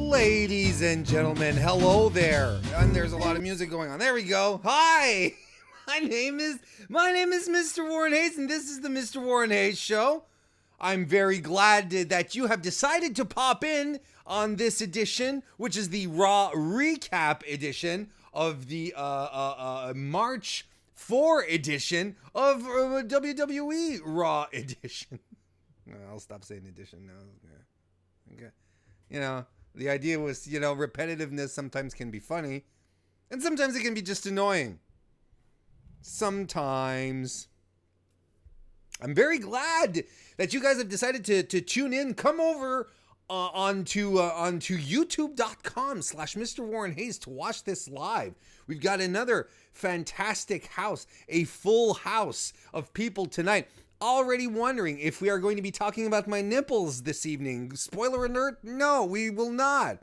Ladies and gentlemen, hello there. And there's a lot of music going on. There we go. Hi. My name is Mr. Warren Hayes, and this is the Mr. Warren Hayes Show. I'm very glad that you have decided to pop in on this edition, which is the Raw Recap edition of the March 4 edition of WWE Raw edition. I'll stop saying edition now. Okay. You know, the idea was, repetitiveness sometimes can be funny, and sometimes it can be just annoying. Sometimes. I'm very glad that you guys have decided to tune in. Come over onto youtube.com/Mr. Warren Hayes to watch this live. We've got another fantastic house, a full house of people tonight. Already wondering if we are going to be talking about my nipples this evening. Spoiler alert, no, we will not.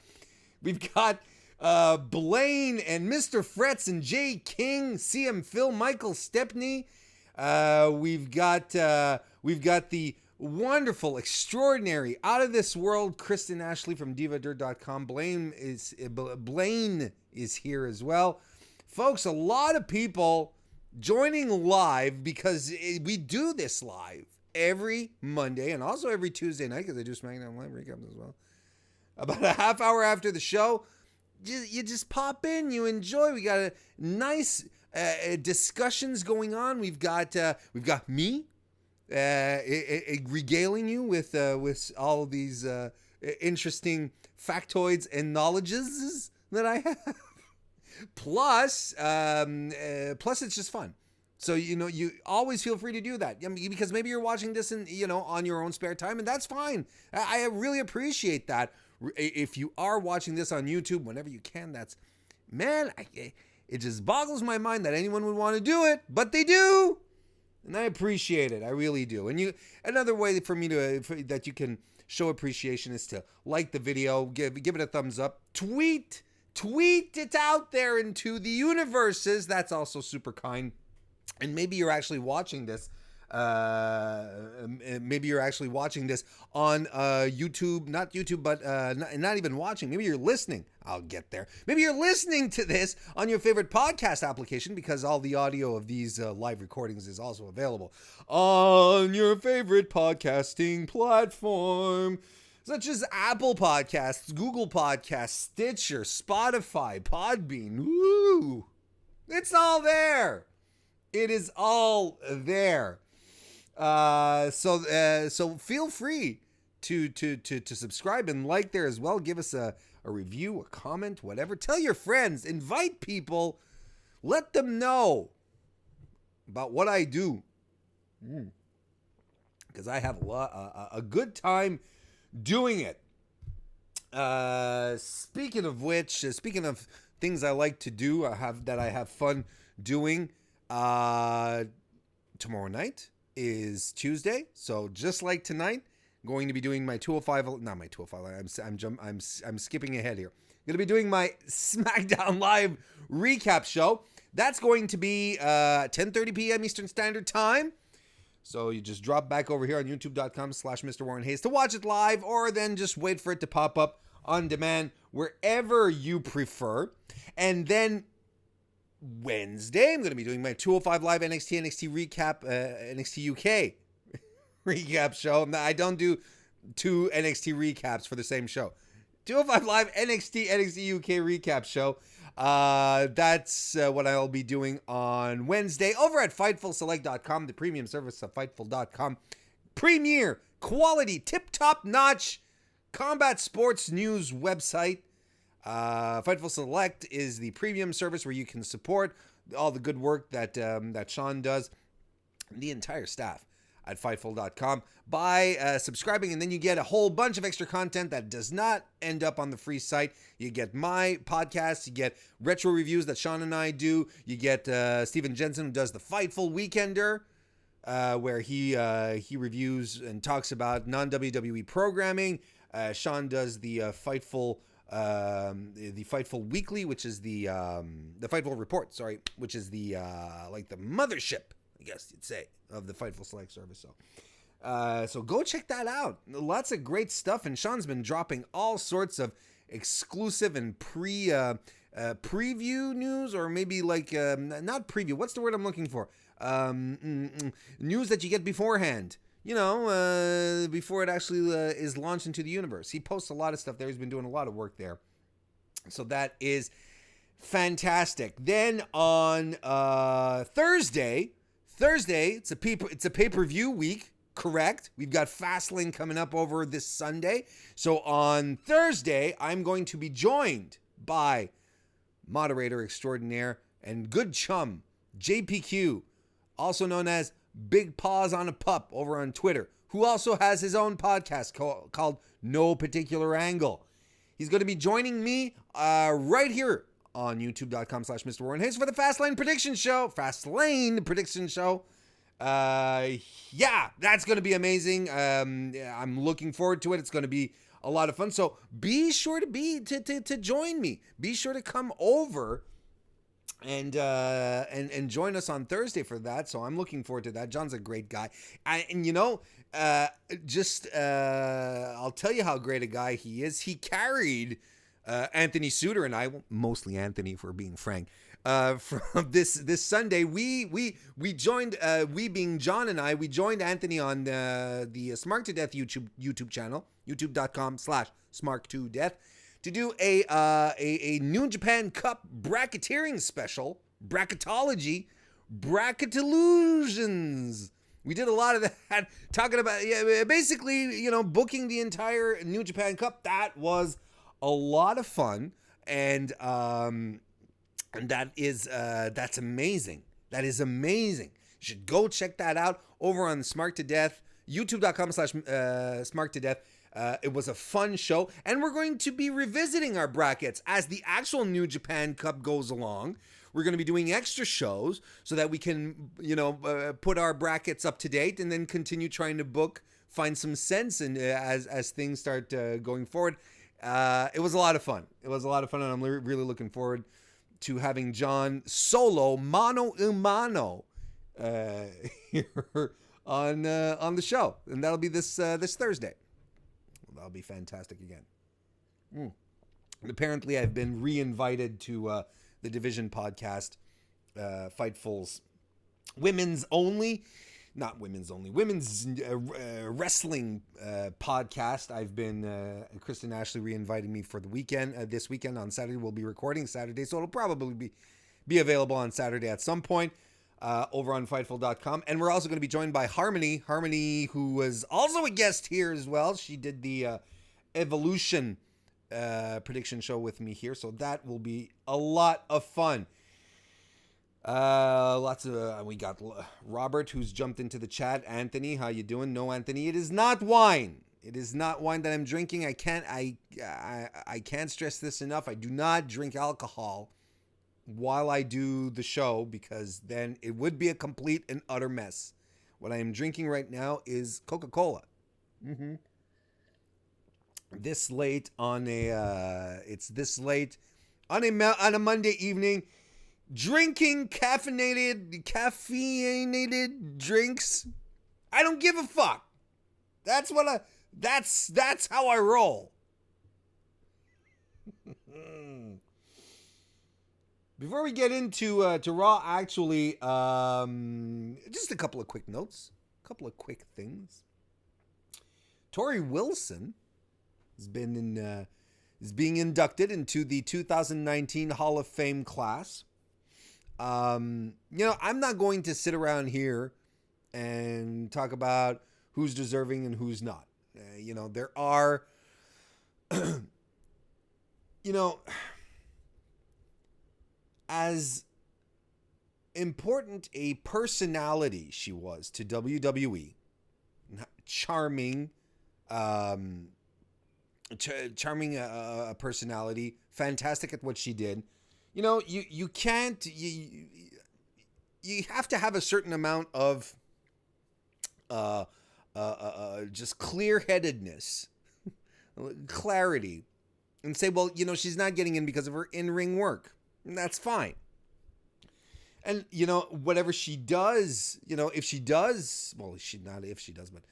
We've got Blaine and Mr. Fretz and Jay King, CM Phil, Michael Stepney. We've got the wonderful, extraordinary, out of this world Kristen Ashley from DivaDirt.com. Blaine is here as well. Folks, a lot of people joining live because we do this live every Monday and also every Tuesday night because I do SmackDown Live recaps as well. About a half hour after the show, you just pop in, you enjoy. We got a nice discussions going on. We've got me regaling you with all of these interesting factoids and knowledges that I have. Plus it's just fun. So, you always feel free to do that. I mean, because maybe you're watching this on your own spare time, and that's fine. I really appreciate that. If you are watching this on YouTube, whenever you can, it just boggles my mind that anyone would want to do it, but they do. And I appreciate it. I really do. And another way for me that you can show appreciation is to like the video, give it a thumbs up, tweet it out there into the universes. That's also super kind. And maybe you're actually watching this. Maybe you're actually watching this on YouTube, not YouTube, but not even watching. Maybe you're listening. I'll get there. Maybe you're listening to this on your favorite podcast application because all the audio of these live recordings is also available on your favorite podcasting platform, such as Apple Podcasts, Google Podcasts, Stitcher, Spotify, Podbean. Woo! It's all there. It is all there. So feel free to subscribe and like there as well. Give us a review, a comment, whatever. Tell your friends, invite people, let them know about what I do. Because I have a good time doing it. Speaking of which, speaking of things I like to do, I have fun doing. Tomorrow night is Tuesday, so just like tonight, going to be doing my 205. Not my 205. I'm skipping ahead here. Going to be doing my SmackDown Live recap show. That's going to be 10:30 p.m. Eastern Standard Time. So you just drop back over here on youtube.com/Mr. Warren Hayes to watch it live, or then just wait for it to pop up on demand wherever you prefer. And then Wednesday, I'm going to be doing my 205 Live NXT recap, NXT UK recap show. I don't do two NXT recaps for the same show. 205 Live NXT UK recap show. That's what I'll be doing on Wednesday over at FightfulSelect.com, the premium service of Fightful.com. Premier, quality, tip-top notch combat sports news website. Fightful Select is the premium service where you can support all the good work that Sean does, the entire staff at Fightful.com by subscribing, and then you get a whole bunch of extra content that does not end up on the free site. You get my podcast, you get retro reviews that Sean and I do, you get Steven Jensen, who does the Fightful Weekender, where he reviews and talks about non-WWE programming. Sean does the Fightful Weekly, which is the Fightful Report, which is the like the mothership, I guess you'd say, of the Fightful Select service. So go check that out. Lots of great stuff, and Sean's been dropping all sorts of exclusive and preview news, or maybe like not preview. What's the word I'm looking for? News that you get beforehand. Before it actually is launched into the universe. He posts a lot of stuff there. He's been doing a lot of work there. So that is fantastic. Then on Thursday, it's a pay-per-view week, correct? We've got Fastlane coming up over this Sunday. So on Thursday, I'm going to be joined by moderator extraordinaire and good chum, JPQ, also known as Big Paws on a Pup over on Twitter, who also has his own podcast called No Particular Angle. He's going to be joining me right here on youtube.com/Mr. Warren Hayes for the Fastlane Prediction Show. Yeah, that's going to be amazing. I'm looking forward to it. It's going to be a lot of fun. So be sure to join me. Be sure to come over and join us on Thursday for that. So I'm looking forward to that. John's a great guy. I'll tell you how great a guy he is. He carried Anthony Suter and I, mostly Anthony, if we're being frank, from this Sunday. We joined, we being John and I, we joined Anthony on the Smart to Death YouTube channel, youtube.com/Smart2Death, to do a New Japan Cup bracketeering special, bracketology, bracketolutions. We did a lot of that, talking about basically booking the entire New Japan Cup. That was a lot of fun, and that's amazing. That is amazing. You should go check that out over on Smart to Death, youtube.com/Smart to Death. It was a fun show, and we're going to be revisiting our brackets as the actual New Japan Cup goes along. We're going to be doing extra shows so that we can, put our brackets up to date and then continue trying to find some sense in as things start going forward. It was a lot of fun. And I'm really looking forward to having John solo, mano a mano, here on the show, and that'll be this Thursday. That'll be fantastic again. And apparently, I've been re-invited to the Division podcast, Fightful's women's wrestling podcast. I've been Kristen Ashley re-invited me for the weekend. This weekend on Saturday, we'll be recording Saturday, so it'll probably be available on Saturday at some point over on Fightful.com. And we're also going to be joined by Harmony, who was also a guest here as well. She did the Evolution prediction show with me here, so that will be a lot of fun. We got Robert, who's jumped into the chat. Anthony, how you doing? No, Anthony, it is not wine. It is not wine that I'm drinking. I can't stress this enough. I do not drink alcohol while I do the show, because then it would be a complete and utter mess. What I am drinking right now is Coca-Cola. This late on a Monday evening, drinking caffeinated drinks. I don't give a fuck. That's how I roll. Before we get into Raw, actually, just a couple of quick notes, a couple of quick things. Tori Wilson is being inducted into the 2019 Hall of Fame class. I'm not going to sit around here and talk about who's deserving and who's not. There are, as important a personality she was to WWE, charming personality, fantastic at what she did. You can't, you have to have a certain amount of just clear-headedness, clarity, and say, well, she's not getting in because of her in-ring work. And that's fine. And, whatever she does, if she does, well, not if she does, but,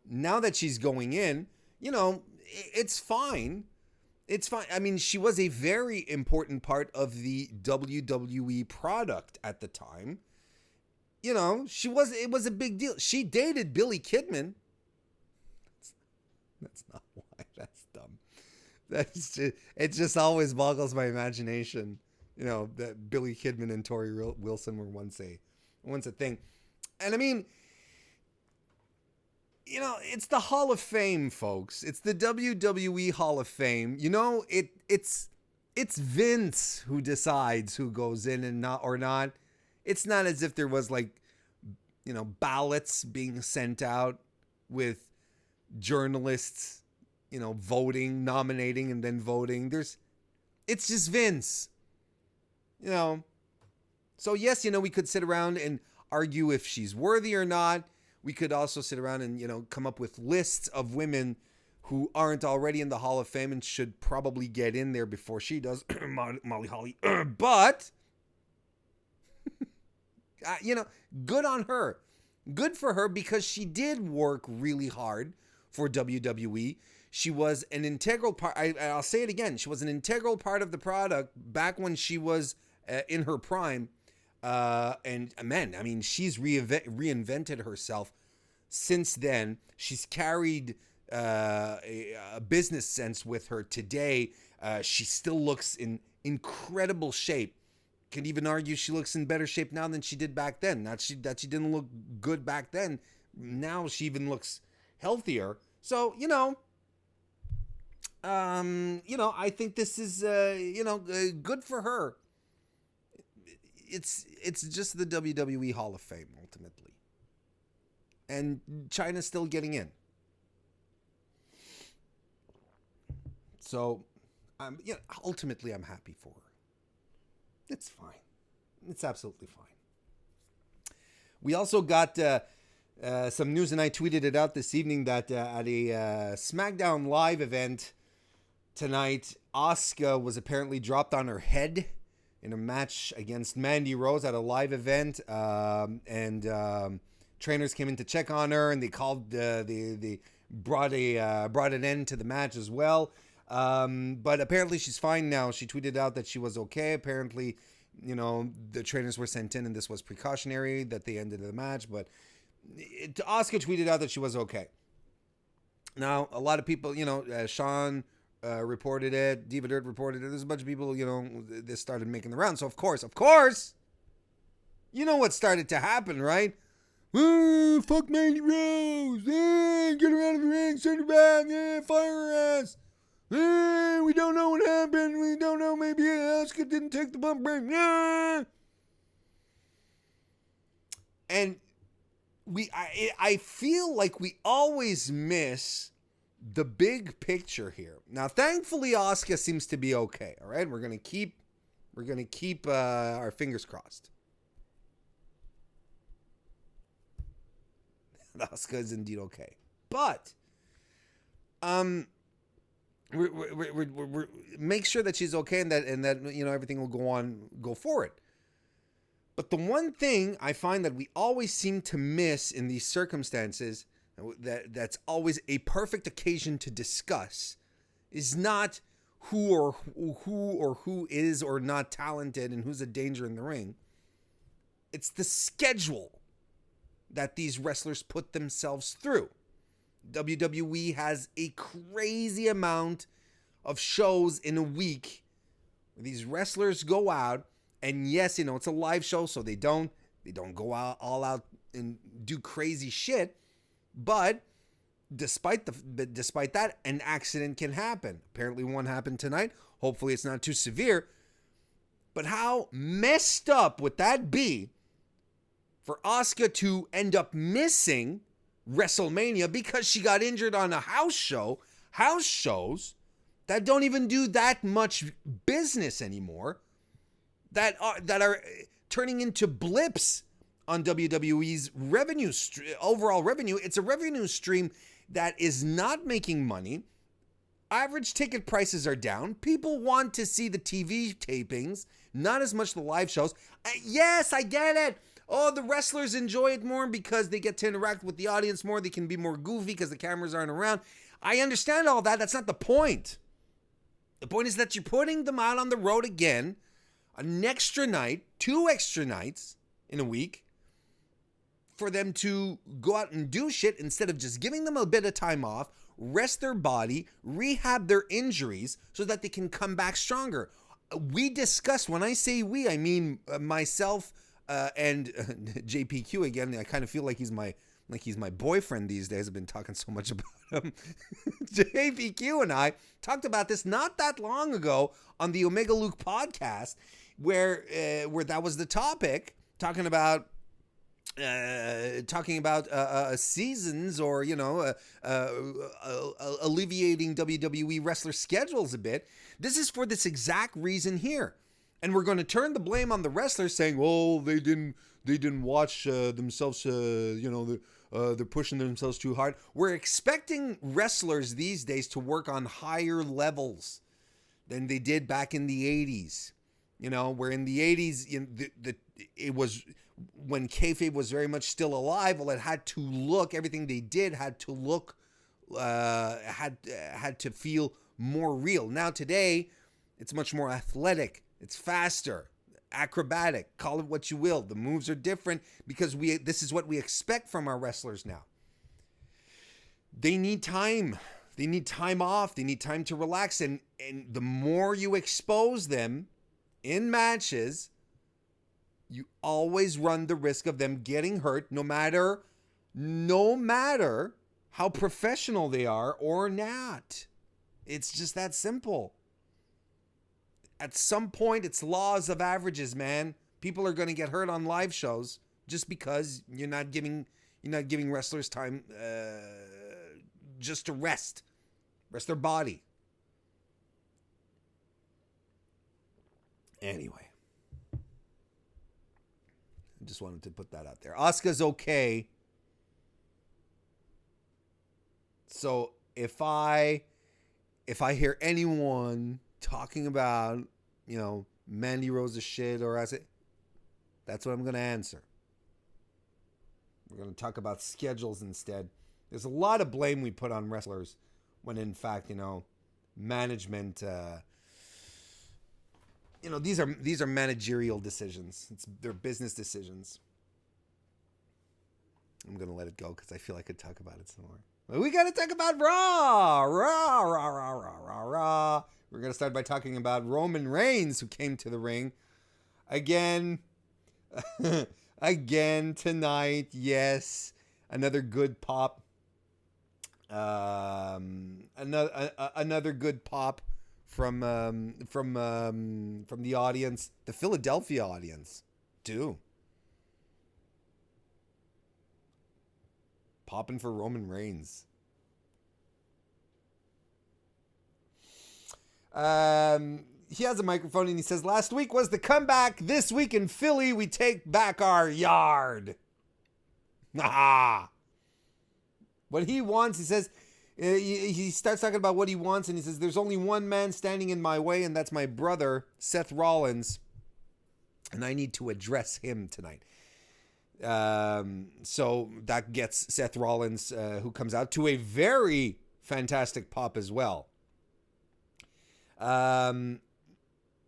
now that she's going in, it's fine. It's fine. I mean, she was a very important part of the WWE product at the time. You know, it was a big deal. She dated Billy Kidman. That's not why. That's dumb. It just always boggles my imagination. You know, that Billy Kidman and Tori Wilson were once a thing. And I mean, you know, it's the Hall of Fame, folks. It's the WWE Hall of Fame. You know, it's Vince who decides who goes in and not or not. It's not as if there was, like, you know, ballots being sent out with journalists, you know, voting, nominating, and then voting. It's just Vince. You know. So yes, you know, we could sit around and argue if she's worthy or not. We could also sit around and, you know, come up with lists of women who aren't already in the Hall of Fame and should probably get in there before she does. Molly Holly. But, you know, good on her. Good for her, because she did work really hard for WWE. She was an integral part. I'll say it again. She was an integral part of the product back when she was in her prime. And man, I mean, she's reinvented herself since then. She's carried a business sense with her today. She still looks in incredible shape. Can even argue she looks in better shape now than she did back then. Not that she didn't look good back then. Now she even looks healthier. So, you know, I think this is, good for her. It's just the WWE Hall of Fame, ultimately. And China's still getting in. So, ultimately, I'm happy for her. It's fine. It's absolutely fine. We also got some news, and I tweeted it out this evening, that at a SmackDown Live event tonight, Asuka was apparently dropped on her head in a match against Mandy Rose at a live event, and trainers came in to check on her, and they called they brought an end to the match as well. But apparently she's fine now. She tweeted out that she was okay. Apparently, you know, the trainers were sent in and this was precautionary, that they ended the match. But Asuka tweeted out that she was okay. Now, a lot of people, you know, Sean reported it, Diva Dirt reported it. There's a bunch of people, you know, this started making the rounds. So of course, you know what started to happen, right? Fuck Mandy Rose. Get her out of the ring, send her back, fire her ass. We don't know what happened. We don't know. Maybe Asuka didn't take the bump break. And I feel like we always miss the big picture here. Now, thankfully, Asuka seems to be okay. All right, we're gonna keep our fingers crossed. Asuka is indeed okay, but we're make sure that she's okay and that you know everything will go forward. But the one thing I find that we always seem to miss in these circumstances, that's always a perfect occasion to discuss, is not who is or not talented and who's a danger in the ring. It's the schedule that these wrestlers put themselves through. WWE has a crazy amount of shows in a week where these wrestlers go out, and yes, you know, it's a live show, so they don't go out all out and do crazy shit. But despite that, an accident can happen. Apparently one happened tonight. Hopefully it's not too severe. But how messed up would that be for Asuka to end up missing WrestleMania because she got injured on a house shows that don't even do that much business anymore, that are turning into blips on WWE's overall revenue. It's a revenue stream that is not making money. Average ticket prices are down. People want to see the TV tapings, not as much the live shows. Yes, I get it. Oh, the wrestlers enjoy it more because they get to interact with the audience more. They can be more goofy because the cameras aren't around. I understand all that. That's not the point. The point is that you're putting them out on the road again, an extra night, 2 extra nights in a week, for them to go out and do shit instead of just giving them a bit of time off, rest their body, rehab their injuries so that they can come back stronger. We discussed, when I say we, I mean myself and JPQ again. I kind of feel like he's my boyfriend these days. I've been talking so much about him. JPQ and I talked about this not that long ago on the Omega Luke podcast, where that was the topic, talking about seasons, or alleviating WWE wrestler schedules a bit. This is for this exact reason here, and we're going to turn the blame on the wrestlers, saying, "Oh, they didn't watch themselves. They're pushing themselves too hard." We're expecting wrestlers these days to work on higher levels than they did back in the 80s. Where in the 80s, it was when kayfabe was very much still alive. Well, it had to look, everything they did had to look, had to feel more real. Now today, it's much more athletic. It's faster, acrobatic, call it what you will. The moves are different because this is what we expect from our wrestlers now. They need time. They need time off. They need time to relax. And the more you expose them in matches, you always run the risk of them getting hurt, no matter how professional they are or not. It's just that simple. At some point, it's laws of averages, man. People are going to get hurt on live shows just because you're not giving wrestlers time just to rest their body. Anyway, I just wanted to put that out there. Asuka's okay. So if I hear anyone talking about, Mandy Rose's shit, or that's what I'm going to answer. We're going to talk about schedules instead. There's a lot of blame we put on wrestlers when in fact, management, these are managerial decisions. They're business decisions. I'm going to let it go because I feel I could talk about it some more. But we got to talk about Raw. We're going to start by talking about Roman Reigns, who came to the ring again tonight. Yes, another good pop. Another good pop from the audience, the Philadelphia audience, too. Popping for Roman Reigns. He has a microphone and he says, "Last week was the comeback. This week in Philly, we take back our yard." What he wants, he says, he starts talking about what he wants, and he says, "There's only one man standing in my way, and that's my brother, Seth Rollins, and I need to address him tonight." So that gets Seth Rollins, who comes out to a very fantastic pop as well.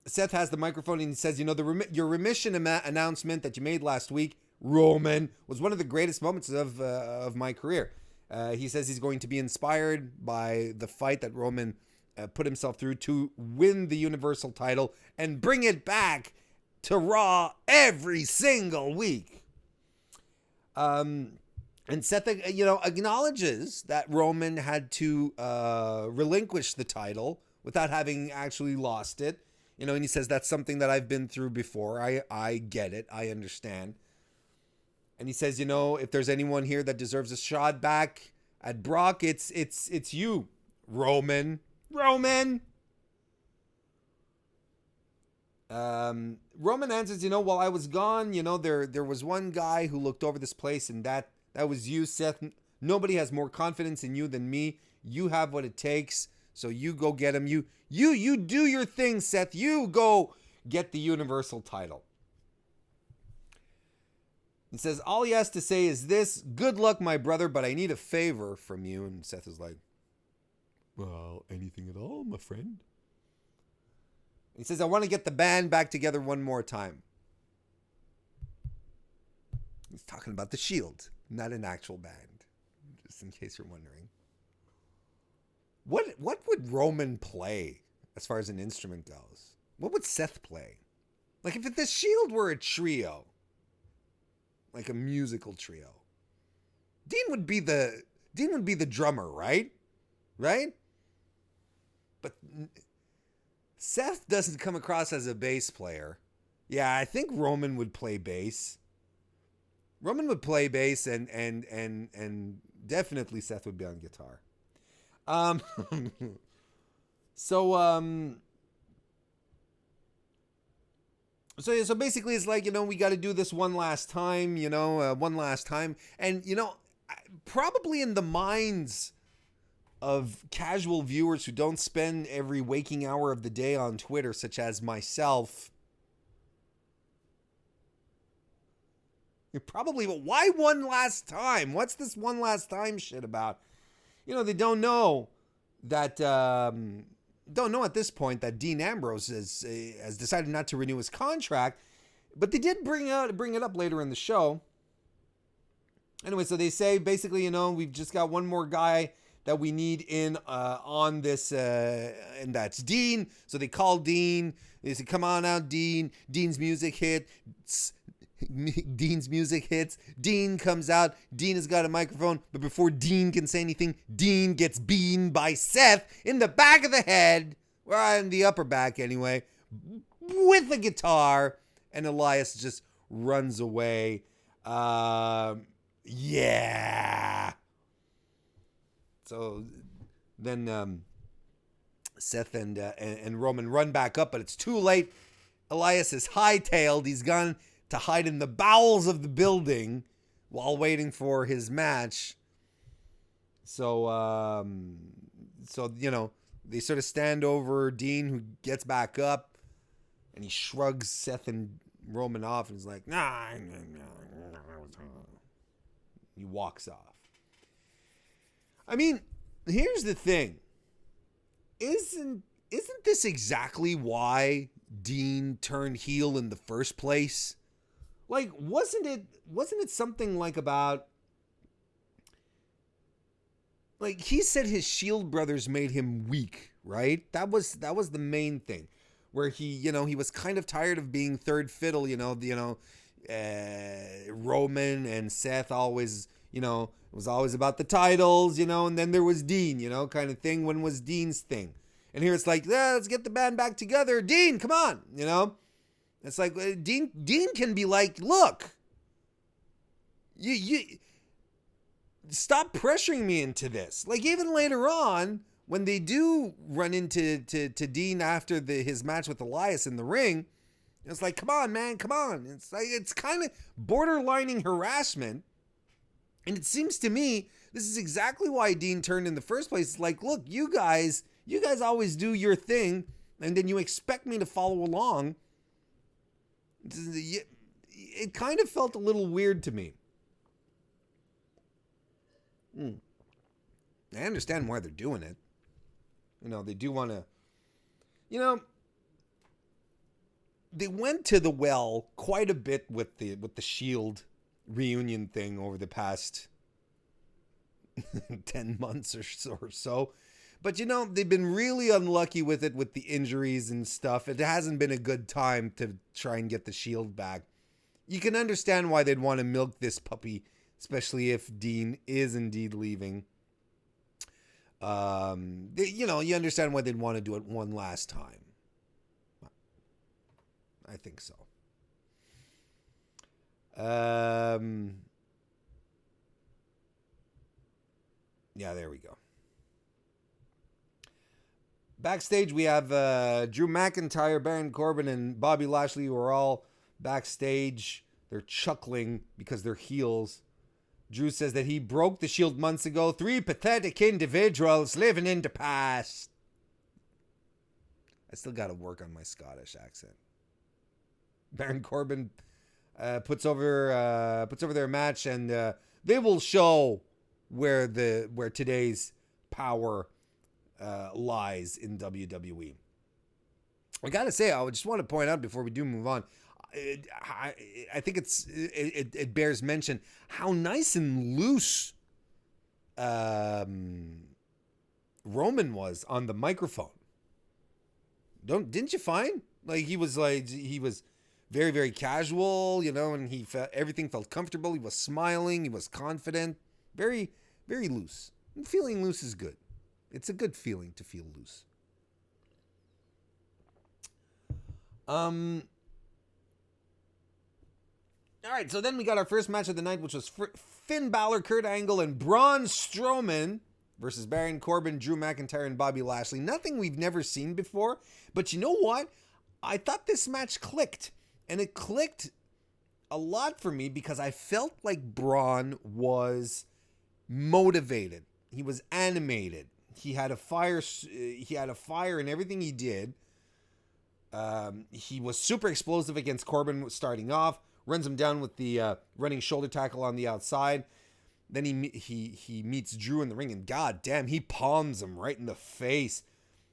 Seth has the microphone and he says, your remission announcement that you made last week, Roman, was one of the greatest moments of my career. He says he's going to be inspired by the fight that Roman put himself through to win the Universal title and bring it back to Raw every single week. And Seth, acknowledges that Roman had to relinquish the title without having actually lost it. And he says, that's something that I've been through before. I get it. I understand. And he says, if there's anyone here that deserves a shot back at Brock, it's you, Roman. Roman answers, while I was gone, there was one guy who looked over this place, and that was you, Seth. Nobody has more confidence in you than me. You have what it takes. So you go get him. You do your thing, Seth. You go get the Universal title. He says, all he has to say is this: good luck, my brother, but I need a favor from you. And Seth is like, well, anything at all, my friend. He says, I want to get the band back together one more time. He's talking about the Shield, not an actual band, just in case you're wondering. What would Roman play as far as an instrument goes? What would Seth play? Like if the Shield were a trio, like a musical trio, Dean would be the drummer, right? Right? But Seth doesn't come across as a bass player. Yeah, I think Roman would play bass. Roman would play bass, and definitely Seth would be on guitar. So basically it's like, we got to do this one last time, and probably in the minds of casual viewers who don't spend every waking hour of the day on Twitter, such as myself, you're probably, why one last time? What's this one last time shit about? They don't know that, at this point that Dean Ambrose has decided not to renew his contract, but they did bring it up later in the show. Anyway, so they say basically, we've just got one more guy that we need in on this, and that's Dean. So they call Dean. They say, "Come on out, Dean." Dean's music hits. Dean comes out. Dean has got a microphone, but before Dean can say anything, Dean gets beamed by Seth in the back of the head, or in the upper back anyway, with a guitar, and Elias just runs away. Yeah. So then Seth and Roman run back up, but it's too late. Elias is hightailed. He's gone to hide in the bowels of the building while waiting for his match. So they sort of stand over Dean, who gets back up, and he shrugs Seth and Roman off, and he's like, nah. He walks off. I mean, here's the thing. Isn't this exactly why Dean turned heel in the first place? Like, wasn't it something like about, like, he said his Shield brothers made him weak, right? That was the main thing, where he was kind of tired of being third fiddle, Roman and Seth always, it was always about the titles, and then there was Dean, kind of thing. When was Dean's thing? And here it's like, let's get the band back together. Dean, come on, It's like, Dean can be like, look, you stop pressuring me into this. Like, even later on, when they do run into Dean after his match with Elias in the ring, it's like, come on, man, come on. It's like, it's kind of borderlining harassment. And it seems to me, this is exactly why Dean turned in the first place. It's like, look, you guys always do your thing, and then you expect me to follow along. It kind of felt a little weird to me. I understand why they're doing it. They do want to, they went to the well quite a bit with the Shield reunion thing over the past 10 months or so. But, they've been really unlucky with it, with the injuries and stuff. It hasn't been a good time to try and get the Shield back. You can understand why they'd want to milk this puppy, especially if Dean is indeed leaving. You understand why they'd want to do it one last time. I think so. Yeah, there we go. Backstage, we have Drew McIntyre, Baron Corbin, and Bobby Lashley, who are all backstage. They're chuckling because they're heels. Drew says that he broke the Shield months ago. 3 pathetic individuals living in the past. I still got to work on my Scottish accent. Baron Corbin puts over their match, and they will show where today's power lies in WWE. I gotta say, I just want to point out before we do move on. I think it bears mention how nice and loose Roman was on the microphone. Didn't you find he was very, very casual, and everything felt comfortable. He was smiling, he was confident, very, very loose. And feeling loose is good. It's a good feeling to feel loose. All right, so then we got our first match of the night, which was Finn Balor, Kurt Angle, and Braun Strowman versus Baron Corbin, Drew McIntyre, and Bobby Lashley. Nothing we've never seen before, but you know what? I thought this match clicked, and it clicked a lot for me because I felt like Braun was motivated. He was animated. He had a fire. He had a fire in everything he did. He was super explosive against Corbin starting off. Runs him down with the running shoulder tackle on the outside. Then he meets Drew in the ring, and god damn, he palms him right in the face.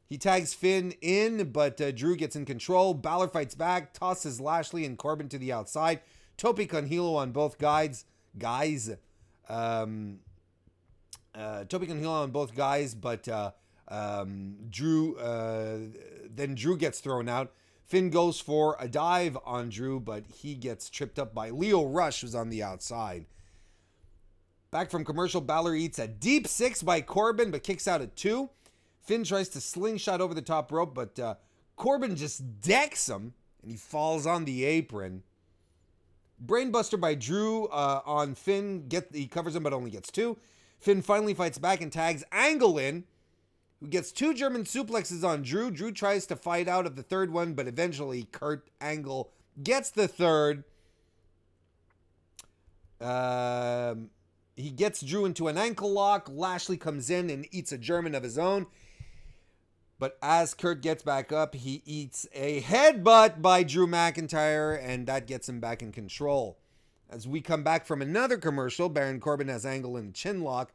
He tags Finn in, but Drew gets in control. Balor fights back, tosses Lashley and Corbin to the outside. Tope con hilo on both guys. Tope con hilo on both guys, but Drew gets thrown out. Finn goes for a dive on Drew, but he gets tripped up by Lio Rush, who's on the outside. Back from commercial, Balor eats a deep 6 by Corbin, but kicks out at 2. Finn tries to slingshot over the top rope, but Corbin just decks him, and he falls on the apron. Brainbuster by Drew on Finn. He covers him, but only gets 2. Finn finally fights back and tags Angle in, who gets 2 German suplexes on Drew. Drew tries to fight out of the third one, but eventually Kurt Angle gets the third. He gets Drew into an ankle lock. Lashley comes in and eats a German of his own. But as Kurt gets back up, he eats a headbutt by Drew McIntyre, and that gets him back in control. As we come back from another commercial, Baron Corbin has Angle in a chin lock.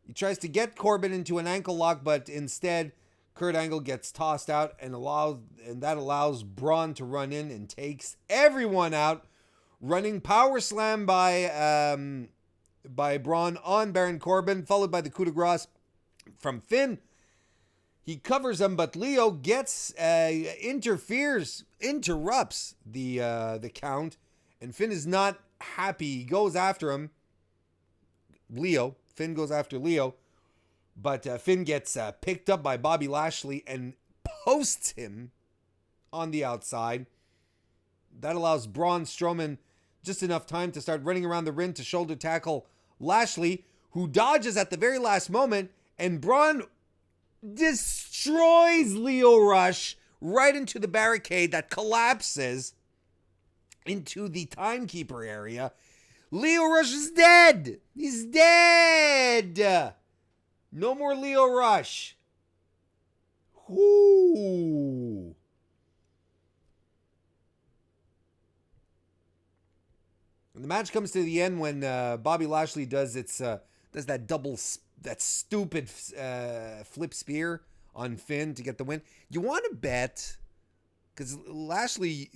He tries to get Corbin into an ankle lock, but instead, Kurt Angle gets tossed out, and that allows Braun to run in and takes everyone out. Running power slam by Braun on Baron Corbin, followed by the coup de grace from Finn. He covers him, but Leo interrupts the count, and Finn is not happy. He goes after him. Finn goes after Leo, but Finn gets picked up by Bobby Lashley and posts him on the outside. That allows Braun Strowman just enough time to start running around the ring to shoulder tackle Lashley, who dodges at the very last moment, and Braun destroys Lio Rush right into the barricade that collapses into the timekeeper area. Lio Rush is dead. He's dead. No more Lio Rush. Ooh. And the match comes to the end when Bobby Lashley does that stupid flip spear on Finn to get the win. You want to bet, because Lashley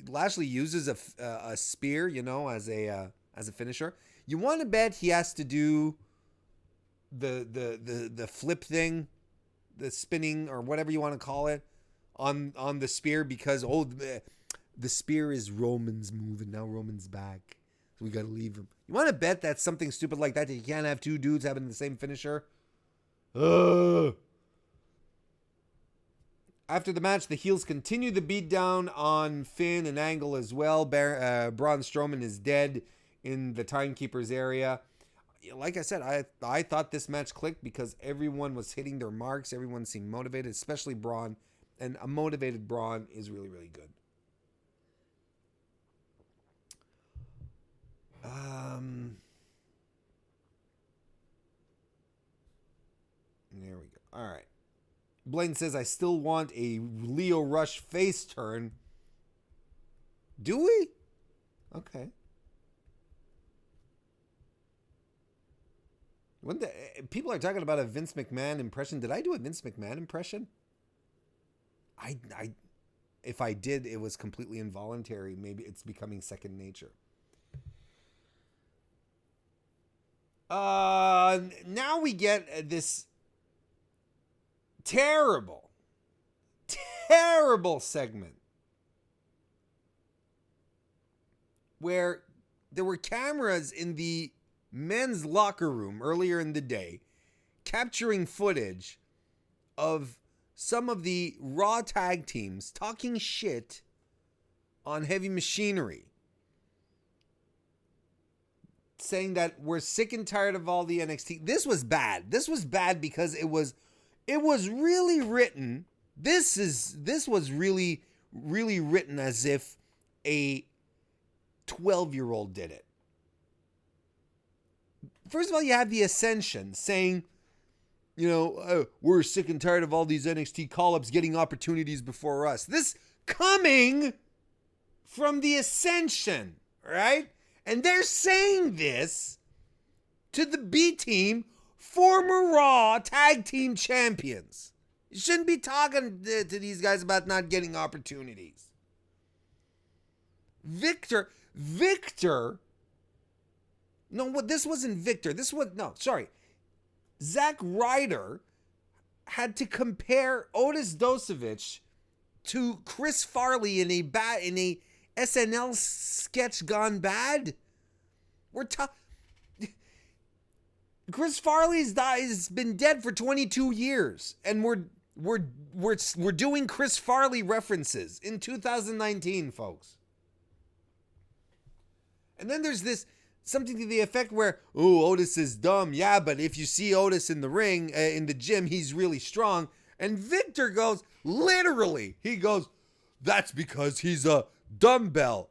uses a spear, as a finisher. You want to bet he has to do the flip thing, the spinning or whatever you want to call it on the spear, because the spear is Roman's move and now Roman's back. So we got to leave him. You want to bet that's something stupid like that you can't have two dudes having the same finisher? After the match, the heels continue the beatdown on Finn and Angle as well. Braun Strowman is dead in the timekeeper's area. Like I said, I thought this match clicked because everyone was hitting their marks. Everyone seemed motivated, especially Braun. And a motivated Braun is really, really good. There we go. All right. Blaine says, I still want a Lio Rush face turn. Do we? Okay. People are talking about a Vince McMahon impression. Did I do a Vince McMahon impression? if I did, it was completely involuntary. Maybe it's becoming second nature. Now we get this terrible segment where there were cameras in the men's locker room earlier in the day capturing footage of some of the Raw tag teams talking shit on Heavy Machinery, saying that we're sick and tired of all the NXT. This was bad. This was bad because it was really written. This was really written as if a 12-year-old did it. First of all, you have the Ascension saying, we're sick and tired of all these NXT call-ups getting opportunities before us. This coming from the Ascension, right? And they're saying this to the B Team, former Raw tag team champions. You shouldn't be talking to these guys about not getting opportunities. Victor. No, this wasn't Victor. Zack Ryder had to compare Otis Dosovich to Chris Farley in a SNL sketch gone bad. Chris Farley's has been dead for 22 years, and we're doing Chris Farley references in 2019, folks. And then there's this something to the effect where, Otis is dumb. Yeah, but if you see Otis in the ring, in the gym, he's really strong. And Victor goes, literally, he goes, that's because he's a dumbbell.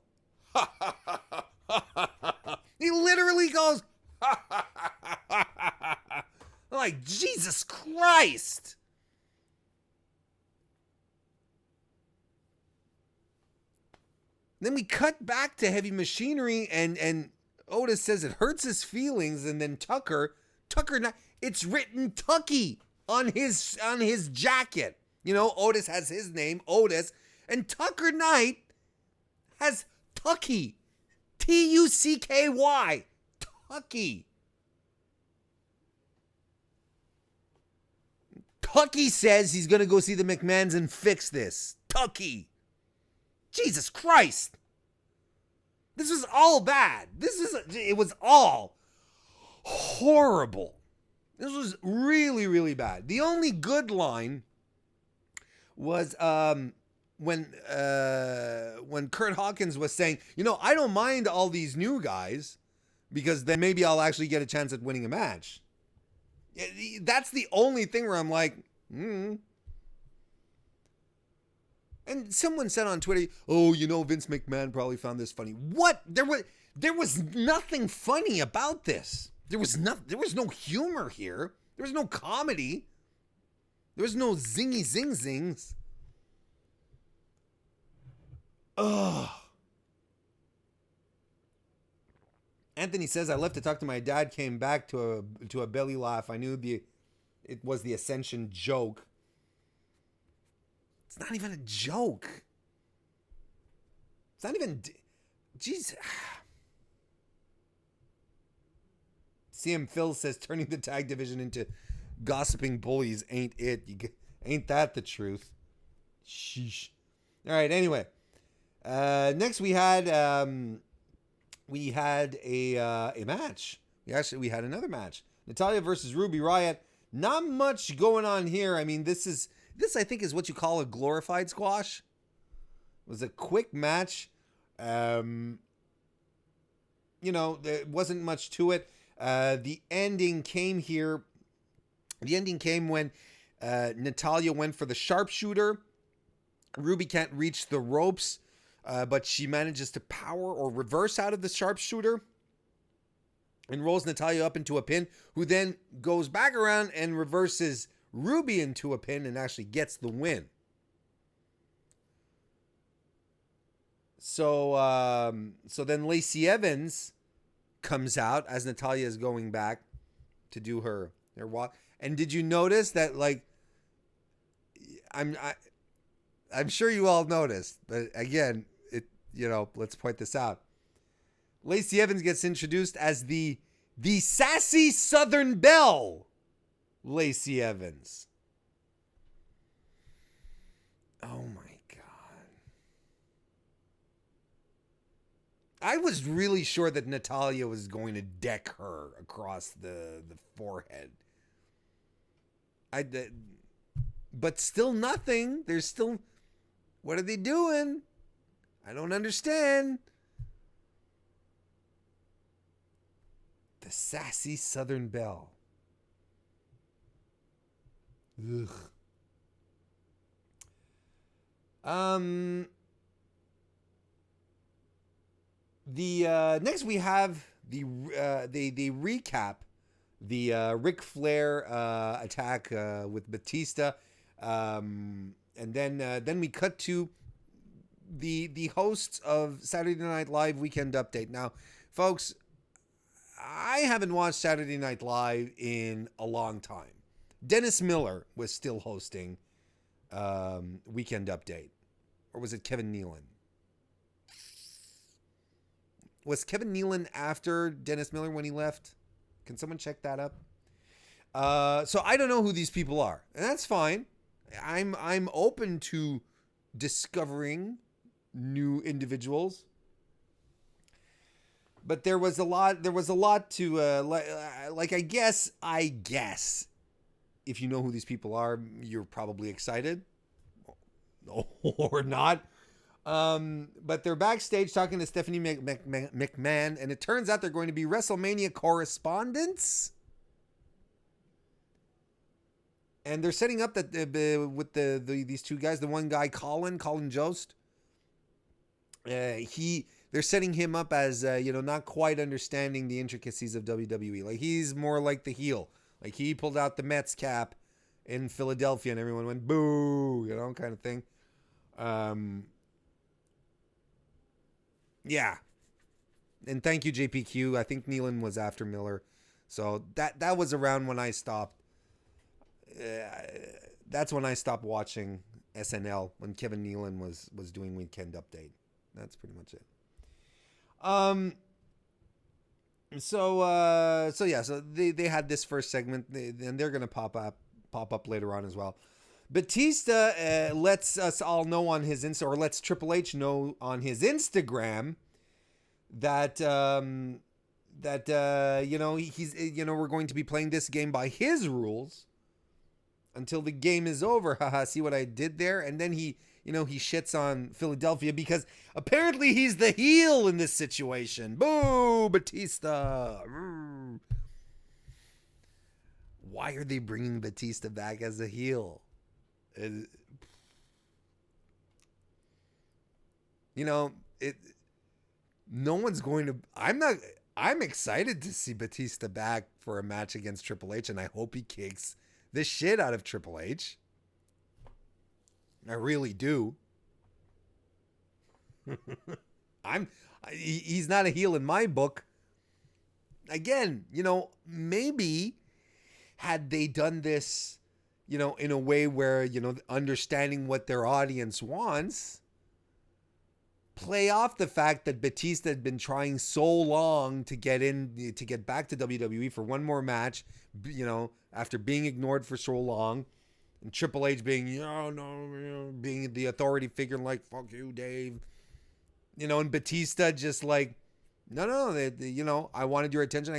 He literally goes, like, Jesus Christ. Then we cut back to Heavy Machinery, and Otis says it hurts his feelings, and then Tucker, it's written Tucky on his jacket. Otis has his name, Otis, and Tucker Knight has Tucky, Tucky, Tucky. Tucky says he's gonna go see the McMahons and fix this. Tucky. Jesus Christ. This was all bad. It was all horrible. This was really, really bad. The only good line was when Kurt Hawkins was saying, I don't mind all these new guys because then maybe I'll actually get a chance at winning a match. That's the only thing where I'm like, And someone said on Twitter, Vince McMahon probably found this funny. What? There was nothing funny about this. There was no humor here. There was no comedy. There was no zingy zings. Ugh. Anthony says, I left to talk to my dad, came back to a belly laugh. I knew it was the Ascension joke. It's not even a joke. It's not even... Jeez. CM Phil says, turning the tag division into gossiping bullies ain't it. Ain't that the truth? Sheesh. All right, anyway. Next we had a match. We had another match. Natalya versus Ruby Riott. Not much going on here. I mean, this I think is what you call a glorified squash. It was a quick match. There wasn't much to it. The ending came here. The ending came when Natalya went for the sharpshooter. Ruby can't reach the ropes, but she manages to power or reverse out of the sharpshooter and rolls Natalya up into a pin, who then goes back around and reverses Ruby into a pin and actually gets the win. So then Lacey Evans comes out as Natalya is going back to do her walk. And did you notice that, like, I'm sure you all noticed, but again, let's point this out. Lacey Evans gets introduced as the sassy Southern Belle, Lacey Evans. Oh my God. I was really sure that Natalya was going to deck her across the forehead. But still nothing. There's still... What are they doing? I don't understand. The sassy Southern Belle. Ugh. Next we have the recap the Ric Flair attack with Batista, and then we cut to the hosts of Saturday Night Live Weekend Update. Now, folks, I haven't watched Saturday Night Live in a long time. Dennis Miller was still hosting Weekend Update, or was it Kevin Nealon? Was Kevin Nealon after Dennis Miller when he left? Can someone check that up? So I don't know who these people are, and that's fine. I'm open to discovering new individuals, but there was a lot to like. I guess if you know who these people are, you're probably excited or not. But they're backstage talking to Stephanie McMahon, and it turns out they're going to be WrestleMania correspondents. And they're setting up that with these two guys. The one guy, Colin Jost, they're setting him up as not quite understanding the intricacies of WWE. Like, he's more like the heel. Like, he pulled out the Mets cap in Philadelphia, and everyone went boo, kind of thing. Yeah. And thank you, JPQ. I think Nealon was after Miller. So that was around when I stopped. That's when I stopped watching SNL, when Kevin Nealon was doing Weekend Update. That's pretty much it. So they had this first segment, and they're going to pop up later on as well. Batista lets us all know on his Insta, or lets Triple H know on his Instagram that he's we're going to be playing this game by his rules until the game is over. Haha, see what I did there? And then he shits on Philadelphia because apparently he's the heel in this situation. Boo, Batista. Why are they bringing Batista back as a heel? No one's going to... I'm excited to see Batista back for a match against Triple H, and I hope he kicks the shit out of Triple H. I really do. He's not a heel in my book. Again, maybe had they done this, in a way where, understanding what their audience wants, play off the fact that Batista had been trying so long to get back to WWE for one more match, after being ignored for so long, and Triple H being, being the authority figure, like, fuck you, Dave, and Batista just like, no, I wanted your attention.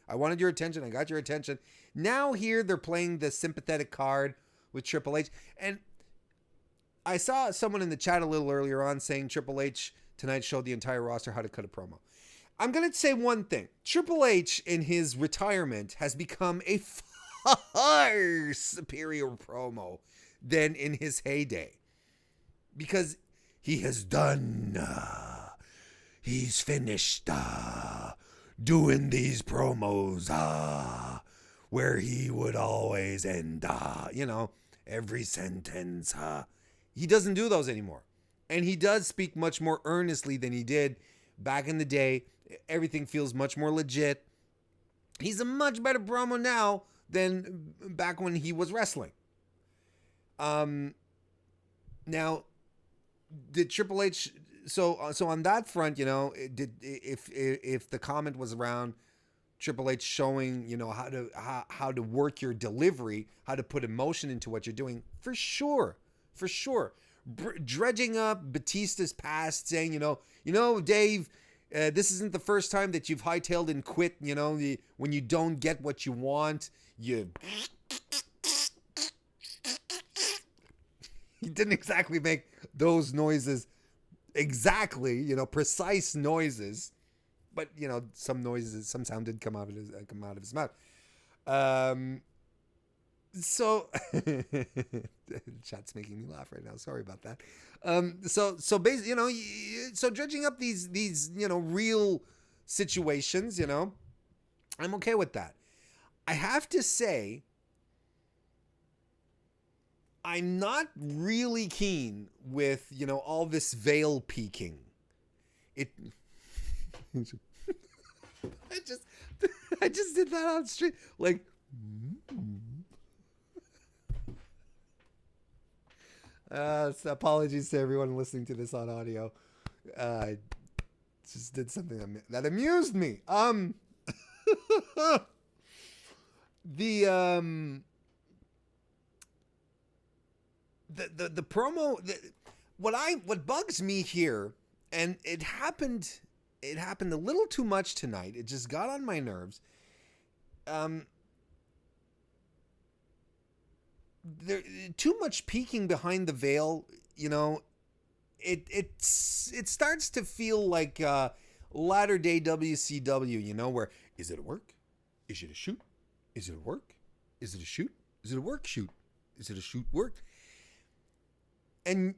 I wanted your attention. I got your attention. Now here they're playing the sympathetic card with Triple H. And I saw someone in the chat a little earlier on saying Triple H tonight showed the entire roster how to cut a promo. I'm going to say one thing. Triple H in his retirement has become a far superior promo than in his heyday. Because he has done... he's finished doing these promos where he would always end, every sentence. He doesn't do those anymore. And he does speak much more earnestly than he did back in the day. Everything feels much more legit. He's a much better promo now than back when he was wrestling. Now, did Triple H? So on that front, did if the comment was around Triple H showing how to work your delivery, how to put emotion into what you're doing, for sure, for sure. Dredging up Batista's past, saying Dave, this isn't the first time that you've hightailed and quit. When you don't get what you want, you. He didn't exactly make those noises exactly, precise noises, but some sound did come out of his mouth. So chat's making me laugh right now. Sorry about that. So basically, so dredging up these real situations, I'm okay with that. I have to say, I'm not really keen with, all this veil peeking. I just did that on street. Like, apologies to everyone listening to this on audio. I just did something that amused me. The promo, what bugs me here, and it happened a little too much tonight. It just got on my nerves. There too much peeking behind the veil. It starts to feel like latter day WCW. Where is it a work? Is it a shoot? Is it a work? Is it a shoot? Is it a work shoot? Is it a shoot work? And,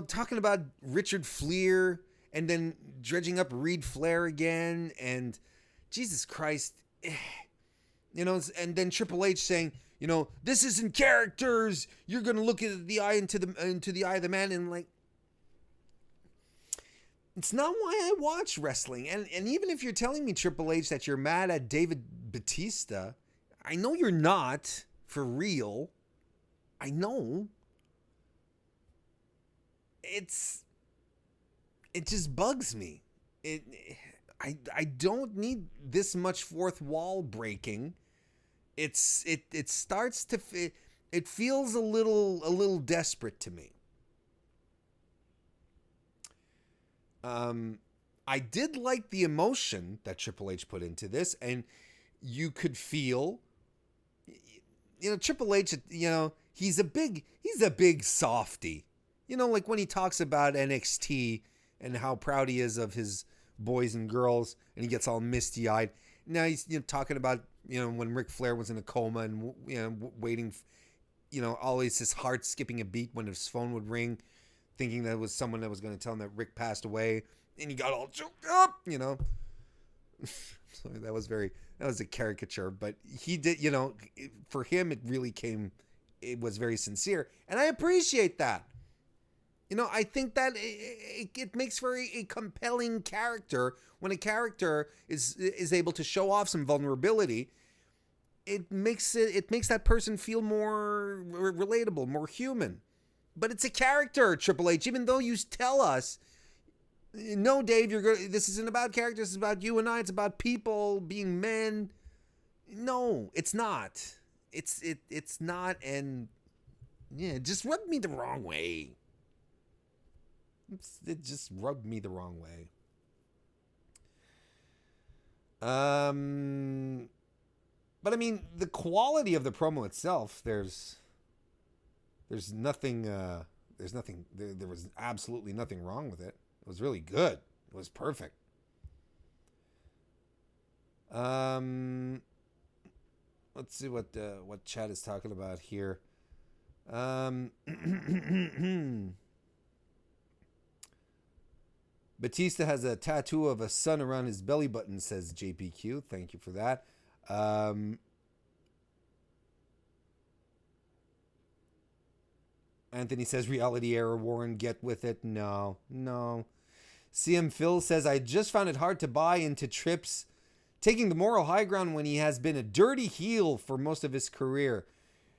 talking about Richard Fleer and then dredging up Reed Flair again, and Jesus Christ, and then Triple H saying, this isn't characters. You're going to look at the eye into the eye of the man, and like, it's not why I watch wrestling. And even if you're telling me, Triple H, that you're mad at David Batista, I know you're not for real. I know. It just bugs me. I don't need this much fourth wall breaking. It starts to it feels a little desperate to me. I did like the emotion that Triple H put into this, and you could feel, Triple H, he's a big softy. Like when he talks about NXT and how proud he is of his boys and girls, and he gets all misty-eyed. Now he's talking about when Ric Flair was in a coma and waiting, always his heart skipping a beat when his phone would ring, thinking that it was someone that was going to tell him that Rick passed away, and he got all choked up. So that was a caricature, but he did. For him it was very sincere, and I appreciate that. I think that it makes for a compelling character when a character is able to show off some vulnerability. It makes that person feel more relatable, more human. But it's a character, Triple H. Even though you tell us, no, Dave, this isn't about characters. It's about you and I. It's about people being men. No, it's not. It's not, and yeah, it just rubbed me the wrong way. It just rubbed me the wrong way. But I mean, the quality of the promo itself, there's nothing, there was absolutely nothing wrong with it. It was really good. It was perfect. Let's see what chat is talking about here. Batista has a tattoo of a sun around his belly button, says JPQ. Thank you for that. Anthony says, reality error, Warren, get with it. No. CM Phil says, I just found it hard to buy into Trips taking the moral high ground when he has been a dirty heel for most of his career.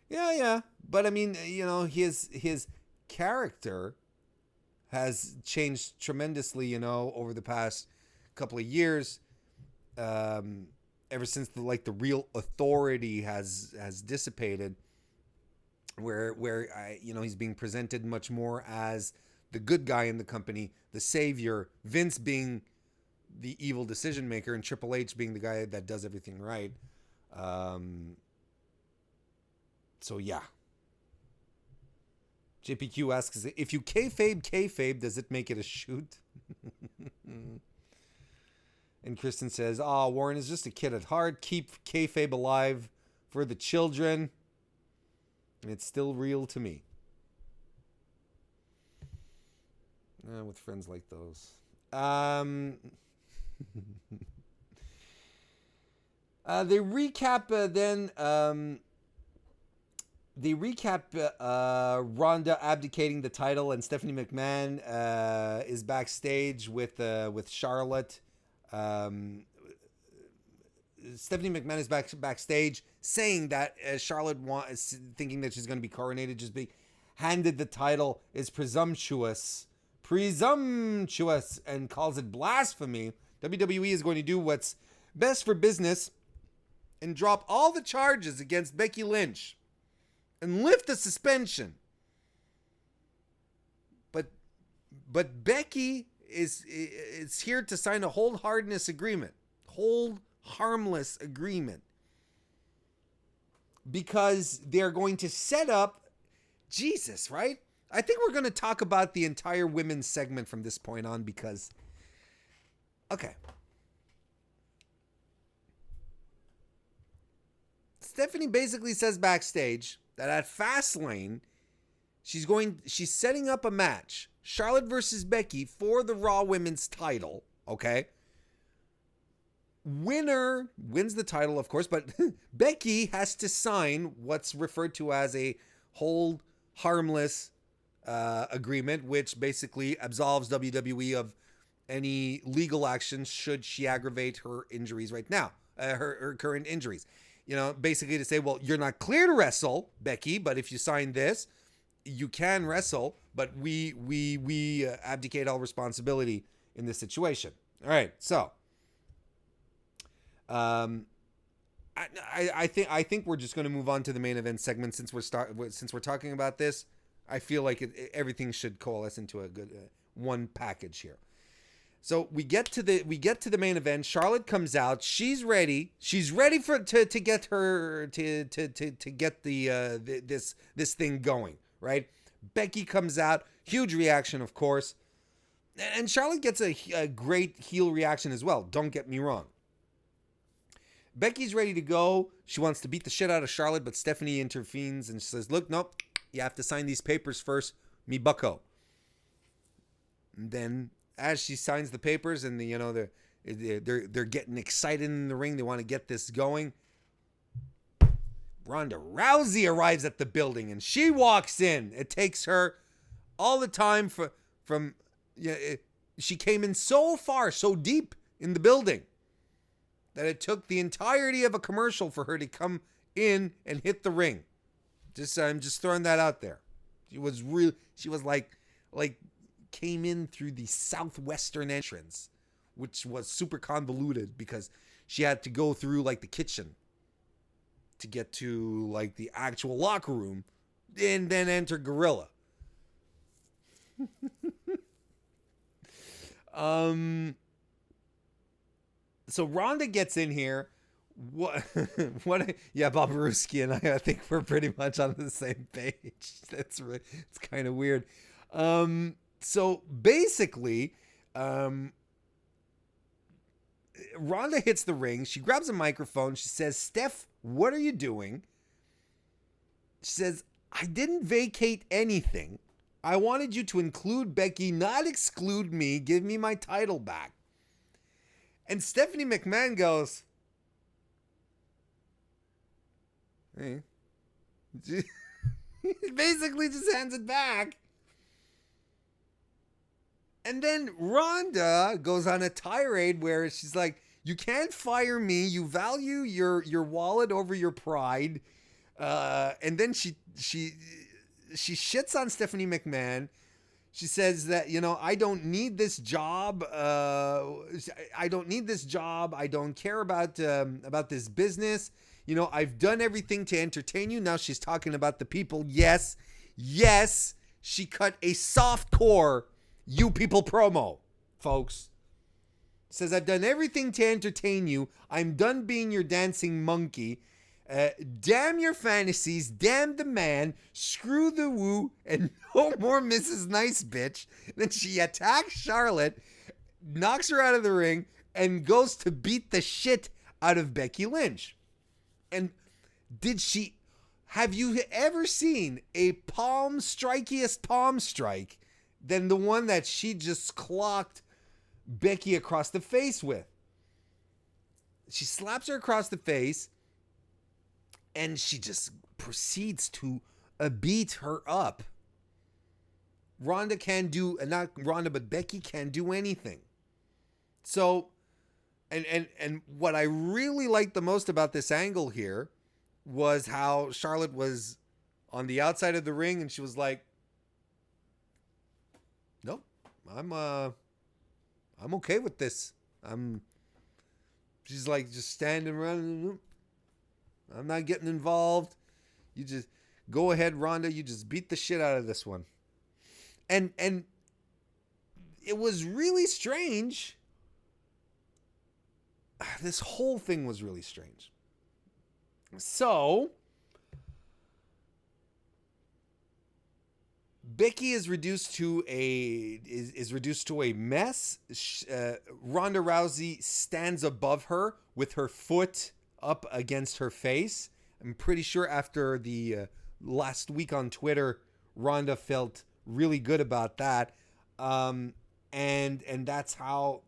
Yeah. But I mean, his character has changed tremendously, over the past couple of years. Ever since the real authority has dissipated, where he's being presented much more as the good guy in the company, the savior, Vince being the evil decision maker, and Triple H being the guy that does everything right. So yeah. JPQ asks, if you kayfabe, does it make it a shoot? And Kristen says, Warren is just a kid at heart. Keep kayfabe alive for the children. And it's still real to me. With friends like those. They recap then... They recap Ronda abdicating the title, and Stephanie McMahon is backstage with Charlotte. Stephanie McMahon is backstage saying that Charlotte thinking that she's going to be coronated, just be handed the title, is presumptuous, and calls it blasphemy. WWE is going to do what's best for business and drop all the charges against Becky Lynch and lift the suspension. But Becky is here to sign a hold harmless agreement. Because they're going to set up Jesus, right? I think we're going to talk about the entire women's segment from this point on because okay. Stephanie basically says backstage that at Fastlane, she's setting up a match, Charlotte versus Becky, for the Raw Women's title, okay? Winner wins the title, of course, but Becky has to sign what's referred to as a hold harmless agreement, which basically absolves WWE of any legal action should she aggravate her injuries right now, her current injuries. Basically to say, well, you're not clear to wrestle, Becky, but if you sign this, you can wrestle, but we abdicate all responsibility in this situation. All right, so I think we're just going to move on to the main event segment since we're talking about this. I feel like everything should coalesce into a good one package here. So we get to the main event. Charlotte comes out. She's ready. She's ready to get her to get this thing going, right? Becky comes out. Huge reaction, of course. And Charlotte gets a great heel reaction as well. Don't get me wrong. Becky's ready to go. She wants to beat the shit out of Charlotte, but Stephanie intervenes and says, "Look, nope. You have to sign these papers first, me bucko." And then as she signs the papers and they're getting excited in the ring, they want to get this going, Ronda Rousey arrives at the building and she walks in. It takes her all the time she came in so far, so deep in the building that it took the entirety of a commercial for her to come in and hit the ring. I'm just throwing that out there. She was like came in through the southwestern entrance, which was super convoluted because she had to go through like the kitchen to get to like the actual locker room and then enter Gorilla. So Ronda gets in here. What? Yeah, Bob Ruski and I think we're pretty much on the same page. It's kind of weird. So basically, Ronda hits the ring. She grabs a microphone. She says, "Steph, what are you doing?" She says, "I didn't vacate anything. I wanted you to include Becky, not exclude me. Give me my title back." And Stephanie McMahon goes, "Hey." Basically just hands it back. And then Ronda goes on a tirade where she's like, "You can't fire me. You value your wallet over your pride." And then she she shits on Stephanie McMahon. She says that, I don't need this job. I don't need this job. I don't care about this business. I've done everything to entertain you. Now she's talking about the people. Yes, she cut a soft core You People promo, folks. Says, I've done everything to entertain you. I'm done being your dancing monkey. Damn your fantasies. Damn the man. Screw the woo. And no more Mrs. Nice Bitch. Then she attacks Charlotte, knocks her out of the ring, and goes to beat the shit out of Becky Lynch. And have you ever seen a strikiest palm strike than the one that she just clocked Becky across the face with? She slaps her across the face, and she just proceeds to beat her up. Ronda can't do, not Ronda, but Becky can't do anything. So, and what I really liked the most about this angle here was how Charlotte was on the outside of the ring, and she was like, "Nope, I'm okay with this. She's like just standing around. I'm not getting involved. You just go ahead, Ronda. You just beat the shit out of this one." And it was really strange. This whole thing was really strange. So Becky is reduced to a mess. Ronda Rousey stands above her with her foot up against her face. I'm pretty sure after the last week on Twitter, Ronda felt really good about that. And that's how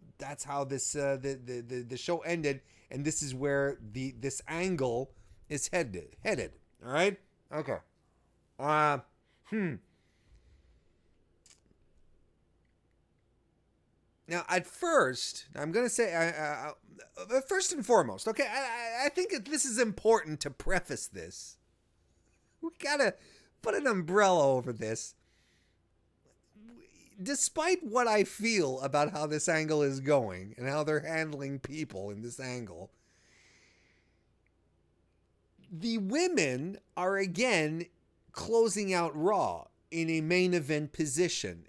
this the show ended. And this is where this angle is headed. All right. Okay. Now, at first, I'm going to say, first and foremost, okay, I think this is important to preface this. We got to put an umbrella over this. Despite what I feel about how this angle is going and how they're handling people in this angle, the women are, again, closing out Raw in a main event position.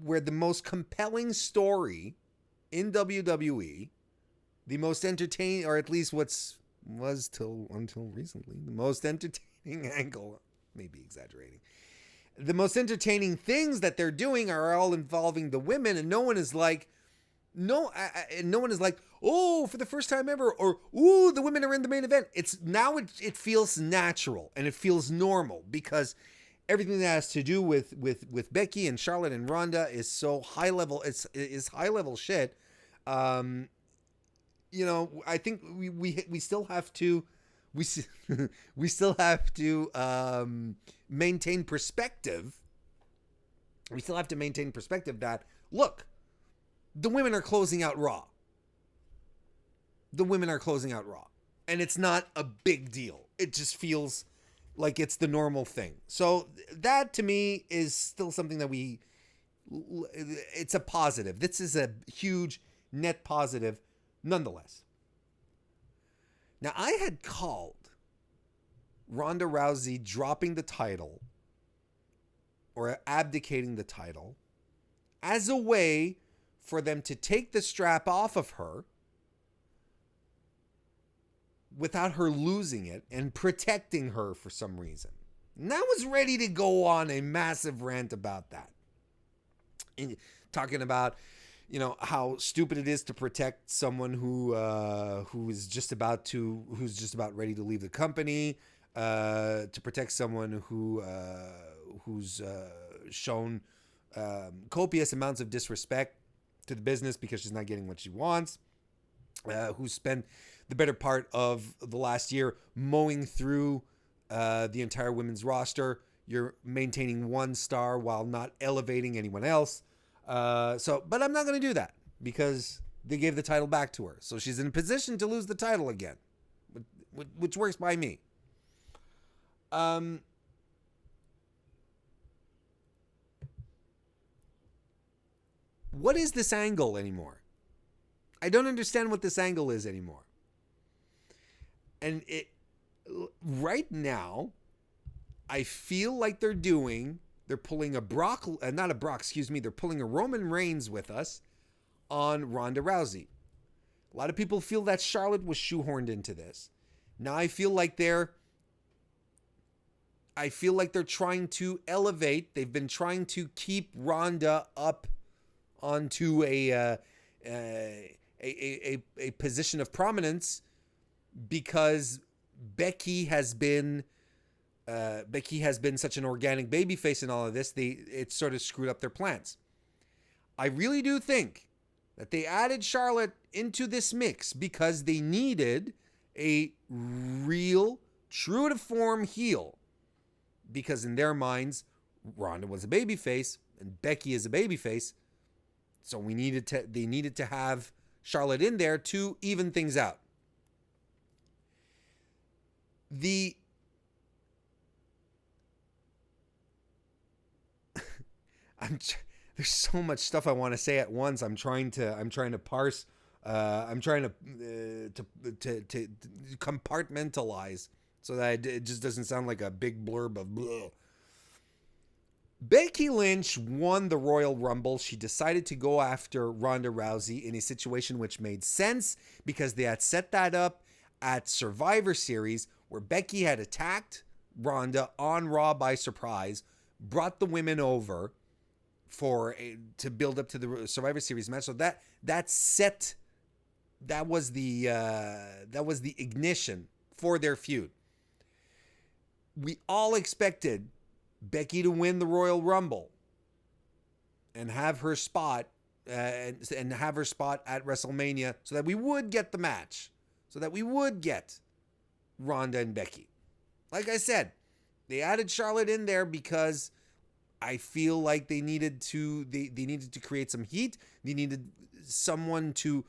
Where the most compelling story in WWE, the most entertaining, or at least was until recently, the most entertaining angle, maybe exaggerating, the most entertaining things that they're doing are all involving the women, and no one is like, oh, for the first time ever, or ooh, the women are in the main event. It feels natural and it feels normal because everything that has to do with Becky and Charlotte and Ronda is so high level. It's high level shit. I think we still have to maintain perspective. We still have to maintain perspective that, look, the women are closing out Raw. And it's not a big deal. It just feels like it's the normal thing. So that to me is still something that it's a positive. This is a huge net positive nonetheless. Now, I had called Ronda Rousey dropping the title or abdicating the title as a way for them to take the strap off of her without her losing it and protecting her for some reason. And I was ready to go on a massive rant about that. And talking about, how stupid it is to protect someone who's just about ready to leave the company, to protect someone who's shown copious amounts of disrespect to the business because she's not getting what she wants, who spent the better part of the last year mowing through the entire women's roster. You're maintaining one star while not elevating anyone else. But I'm not going to do that because they gave the title back to her. So she's in a position to lose the title again, which works by me. what is this angle anymore? I don't understand what this angle is anymore. And right now, I feel like they're pulling a they're pulling a Roman Reigns with us on Ronda Rousey. A lot of people feel that Charlotte was shoehorned into this. Now I feel like they're trying to elevate. They've been trying to keep Ronda up onto a position of prominence because Becky has been such an organic babyface in all of this. It sort of screwed up their plans. I really do think that they added Charlotte into this mix because they needed a real, true to form heel. Because in their minds, Ronda was a babyface and Becky is a babyface. So they needed to have Charlotte in there to even things out. There's so much stuff I want to say at once. I'm trying to parse. I'm trying to compartmentalize so that it just doesn't sound like a big blurb of blah. Becky Lynch won the Royal Rumble. She decided to go after Ronda Rousey in a situation which made sense because they had set that up at Survivor Series where Becky had attacked Ronda on Raw by surprise, brought the women over to build up to the Survivor Series match. So that was the ignition for their feud. We all expected Becky to win the Royal Rumble and have her spot at WrestleMania so that we would get the match, so that we would get Ronda and Becky. Like I said, they added Charlotte in there because I feel like they needed to create some heat. They needed someone to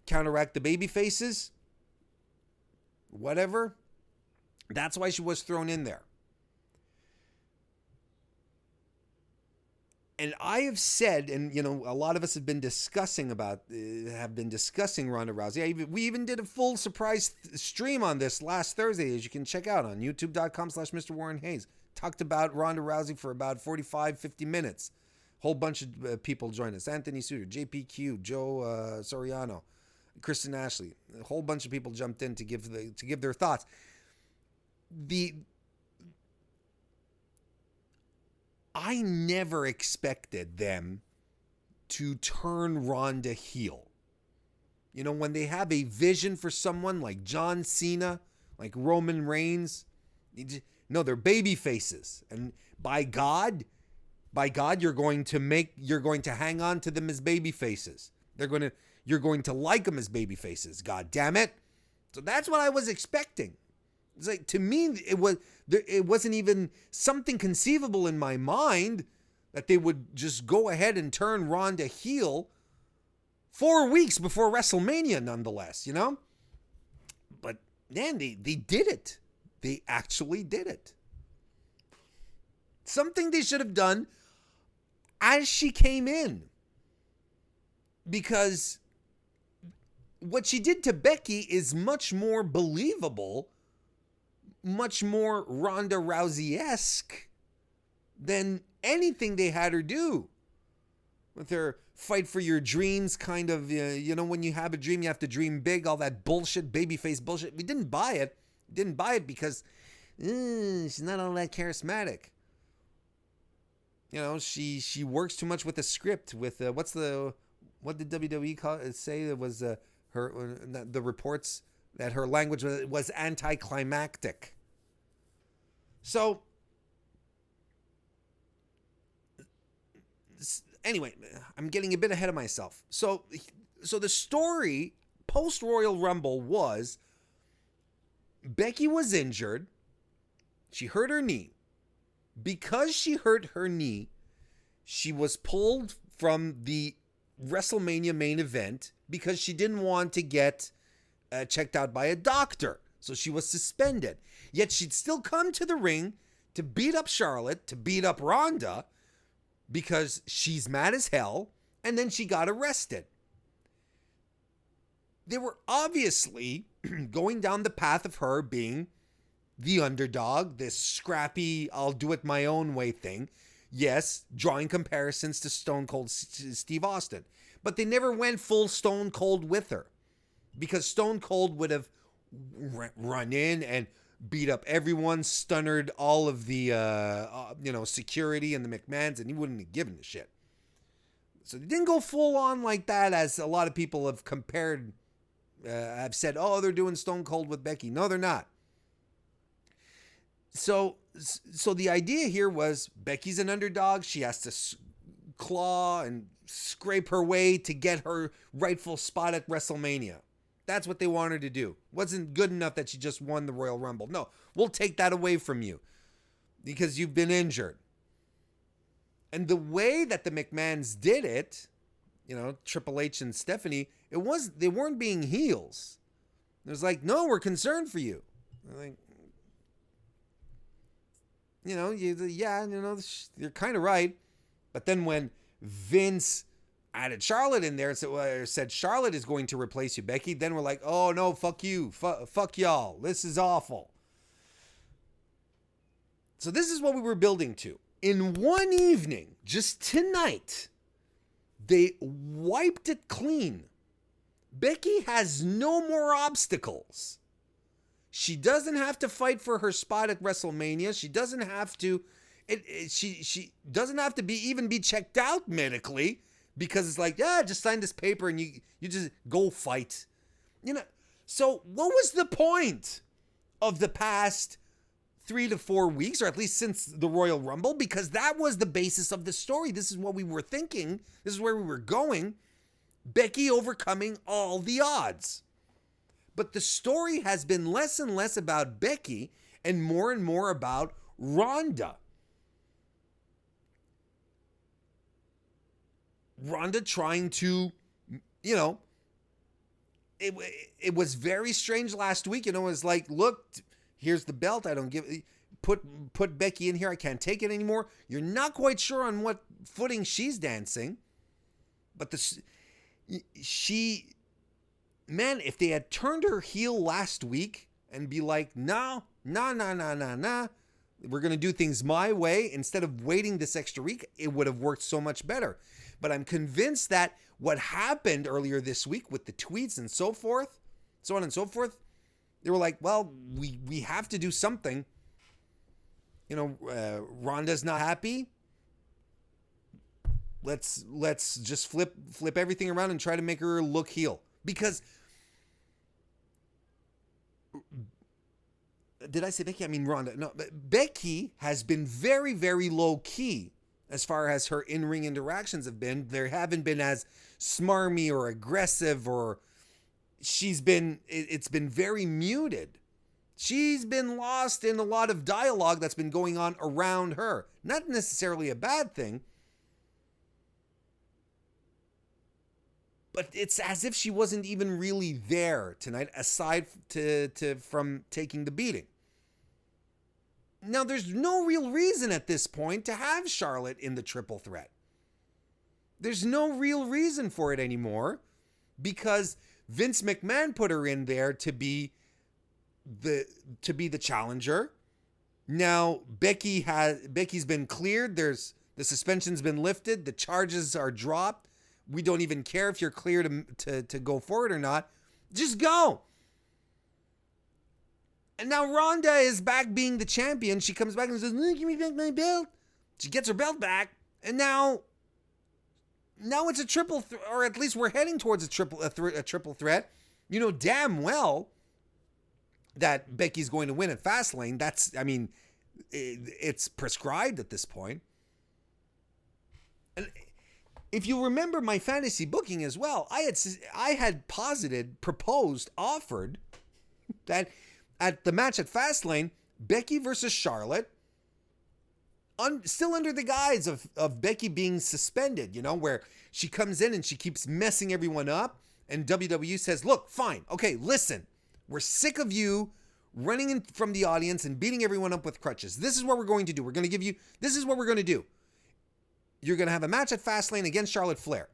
counteract the baby faces. Whatever. That's why she was thrown in there. And I have said, and a lot of us have been discussing Ronda Rousey. We even did a full surprise stream on this last Thursday, as you can check out on youtube.com/Mr. Warren Hayes. Talked about Ronda Rousey for about 45-50 minutes. Whole bunch of people joined us. Anthony Suter, JPQ, Joe Soriano, Kristen Ashley. A whole bunch of people jumped in to give their thoughts. I never expected them to turn Ronda heel. When they have a vision for someone like John Cena, like Roman Reigns, they're baby faces. And by God, you're going to hang on to them as baby faces. You're going to like them as baby faces. God damn it. So that's what I was expecting. It's like, to me, it wasn't even something conceivable in my mind that they would just go ahead and turn Ronda heel 4 weeks before WrestleMania, nonetheless, But man, they did it. They actually did it. Something they should have done as she came in. Because what she did to Becky is much more believable, much more Ronda Rousey-esque than anything they had her do. With her fight for your dreams kind of, when you have a dream, you have to dream big, all that bullshit, babyface bullshit. We didn't buy it. Because she's not all that charismatic. She works too much with the script. With what did WWE say? It was the reports that her language was anticlimactic. So anyway, I'm getting a bit ahead of myself. So the story post Royal Rumble was Becky was injured. She hurt her knee. Because she hurt her knee, she was pulled from the WrestleMania main event because she didn't want to get checked out by a doctor. So she was suspended. Yet she'd still come to the ring to beat up Charlotte, to beat up Ronda, because she's mad as hell and then she got arrested. They were obviously going down the path of her being the underdog, this scrappy, I'll do it my own way thing. Yes, drawing comparisons to Stone Cold Steve Austin. But they never went full Stone Cold with her, because Stone Cold would have run in and beat up everyone, stunnered all of the security and the McMahons, and he wouldn't have given a shit. So they didn't go full on like that, as a lot of people have compared, have said, oh, they're doing Stone Cold with Becky. No, they're not. So the idea here was Becky's an underdog. She has to claw and scrape her way to get her rightful spot at WrestleMania. That's what they wanted to do. Wasn't good enough that she just won the Royal Rumble. No, we'll take that away from you because you've been injured. And the way that the McMahons did it, Triple H and Stephanie, they weren't being heels. It was like, no, we're concerned for you. Like, you're kind of right. But then when Vince added Charlotte in there and said Charlotte is going to replace you, Becky, then we're like, oh no, fuck you. Fuck y'all. This is awful. So this is what we were building to. In one evening, just tonight, they wiped it clean. Becky has no more obstacles. She doesn't have to fight for her spot at WrestleMania. She doesn't have to. She doesn't have to even be checked out medically, because it's like, yeah, just sign this paper and you just go fight. So what was the point of the past 3 to 4 weeks, or at least since the Royal Rumble? Because that was the basis of the story. This is what we were thinking. This is where we were going. Becky overcoming all the odds. But the story has been less and less about Becky and more about Ronda. Ronda trying to, it was very strange last week. It was like, look, here's the belt. I don't put Becky in here. I can't take it anymore. You're not quite sure on what footing she's dancing. But if they had turned her heel last week and be like, no, we're going to do things my way, instead of waiting this extra week, it would have worked so much better. But I'm convinced that what happened earlier this week with the tweets and so on and so forth, they were like, well, we have to do something. Ronda's not happy. Let's just flip everything around and try to make her look heel. Because, did I say Becky? I mean Ronda. No, but Becky has been very, very low key as far as her in-ring interactions have been. They haven't been as smarmy or aggressive, or it's been very muted. She's been lost in a lot of dialogue that's been going on around her. Not necessarily a bad thing, but it's as if she wasn't even really there tonight, aside from taking the beating. Now, there's no real reason at this point to have Charlotte in the triple threat. There's no real reason for it anymore, because Vince McMahon put her in there to be the challenger. Now Becky's been cleared. The suspension's been lifted. The charges are dropped. We don't even care if you're clear to go forward or not. Just go. And now Ronda is back being the champion. She comes back and says, give me back my belt. She gets her belt back. And now it's a triple, or at least we're heading towards a triple threat. You know damn well that Becky's going to win at Fastlane. It's prescribed at this point. And if you remember my fantasy booking as well, I had proposed, offered that at the match at Fastlane, Becky versus Charlotte, still under the guise of Becky being suspended, where she comes in and she keeps messing everyone up, and WWE says, look, fine, okay, listen, we're sick of you running in from the audience and beating everyone up with crutches. This is what we're going to do. This is what we're going to do. You're going to have a match at Fastlane against Charlotte Flair.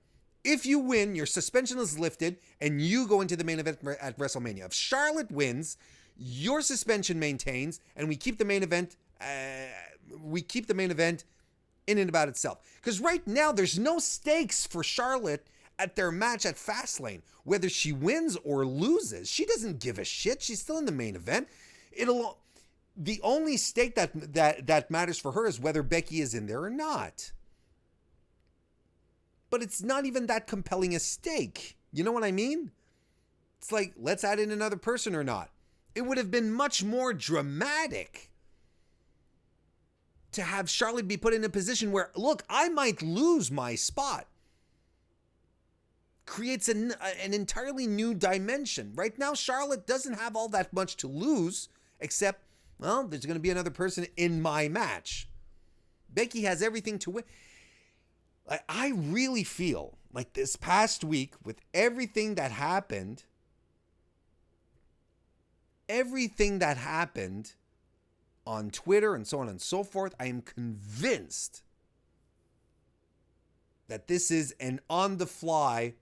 If you win, your suspension is lifted and you go into the main event at WrestleMania. If Charlotte wins, your suspension maintains and we keep the main event in and about itself. Because right now there's no stakes for Charlotte at their match at Fastlane. Whether she wins or loses, she doesn't give a shit. She's still in the main event. The only stake that matters for her is whether Becky is in there or not. But it's not even that compelling a stake. You know what I mean? It's like, let's add in another person or not. It would have been much more dramatic to have Charlotte be put in a position where, look, I might lose my spot. Creates an entirely new dimension. Right now, Charlotte doesn't have all that much to lose, except, well, there's going to be another person in my match. Becky has everything to win. I really feel like this past week, with everything that happened on Twitter and so on and so forth, I am convinced that this is an on-the-fly,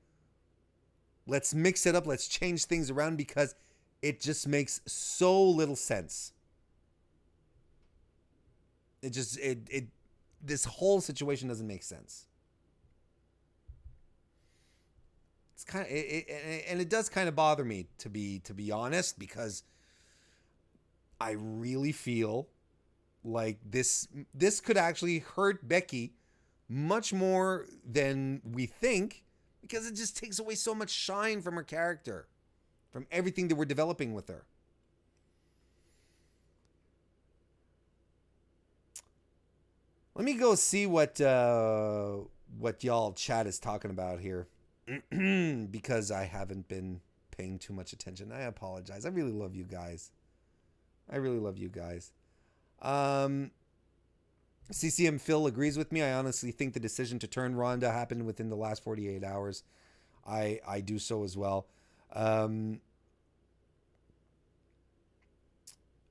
let's mix it up, let's change things around, because it just makes so little sense. This whole situation doesn't make sense. It's kind of, and it does kind of bother me, to be honest, because I really feel like this could actually hurt Becky much more than we think, because it just takes away so much shine from her character, from everything that we're developing with her. Let me go see what y'all chat is talking about here, because I haven't been paying too much attention. I apologize. I really love you guys. CCM Phil agrees with me. I honestly think the decision to turn Ronda happened within the last 48 hours. I do so as well.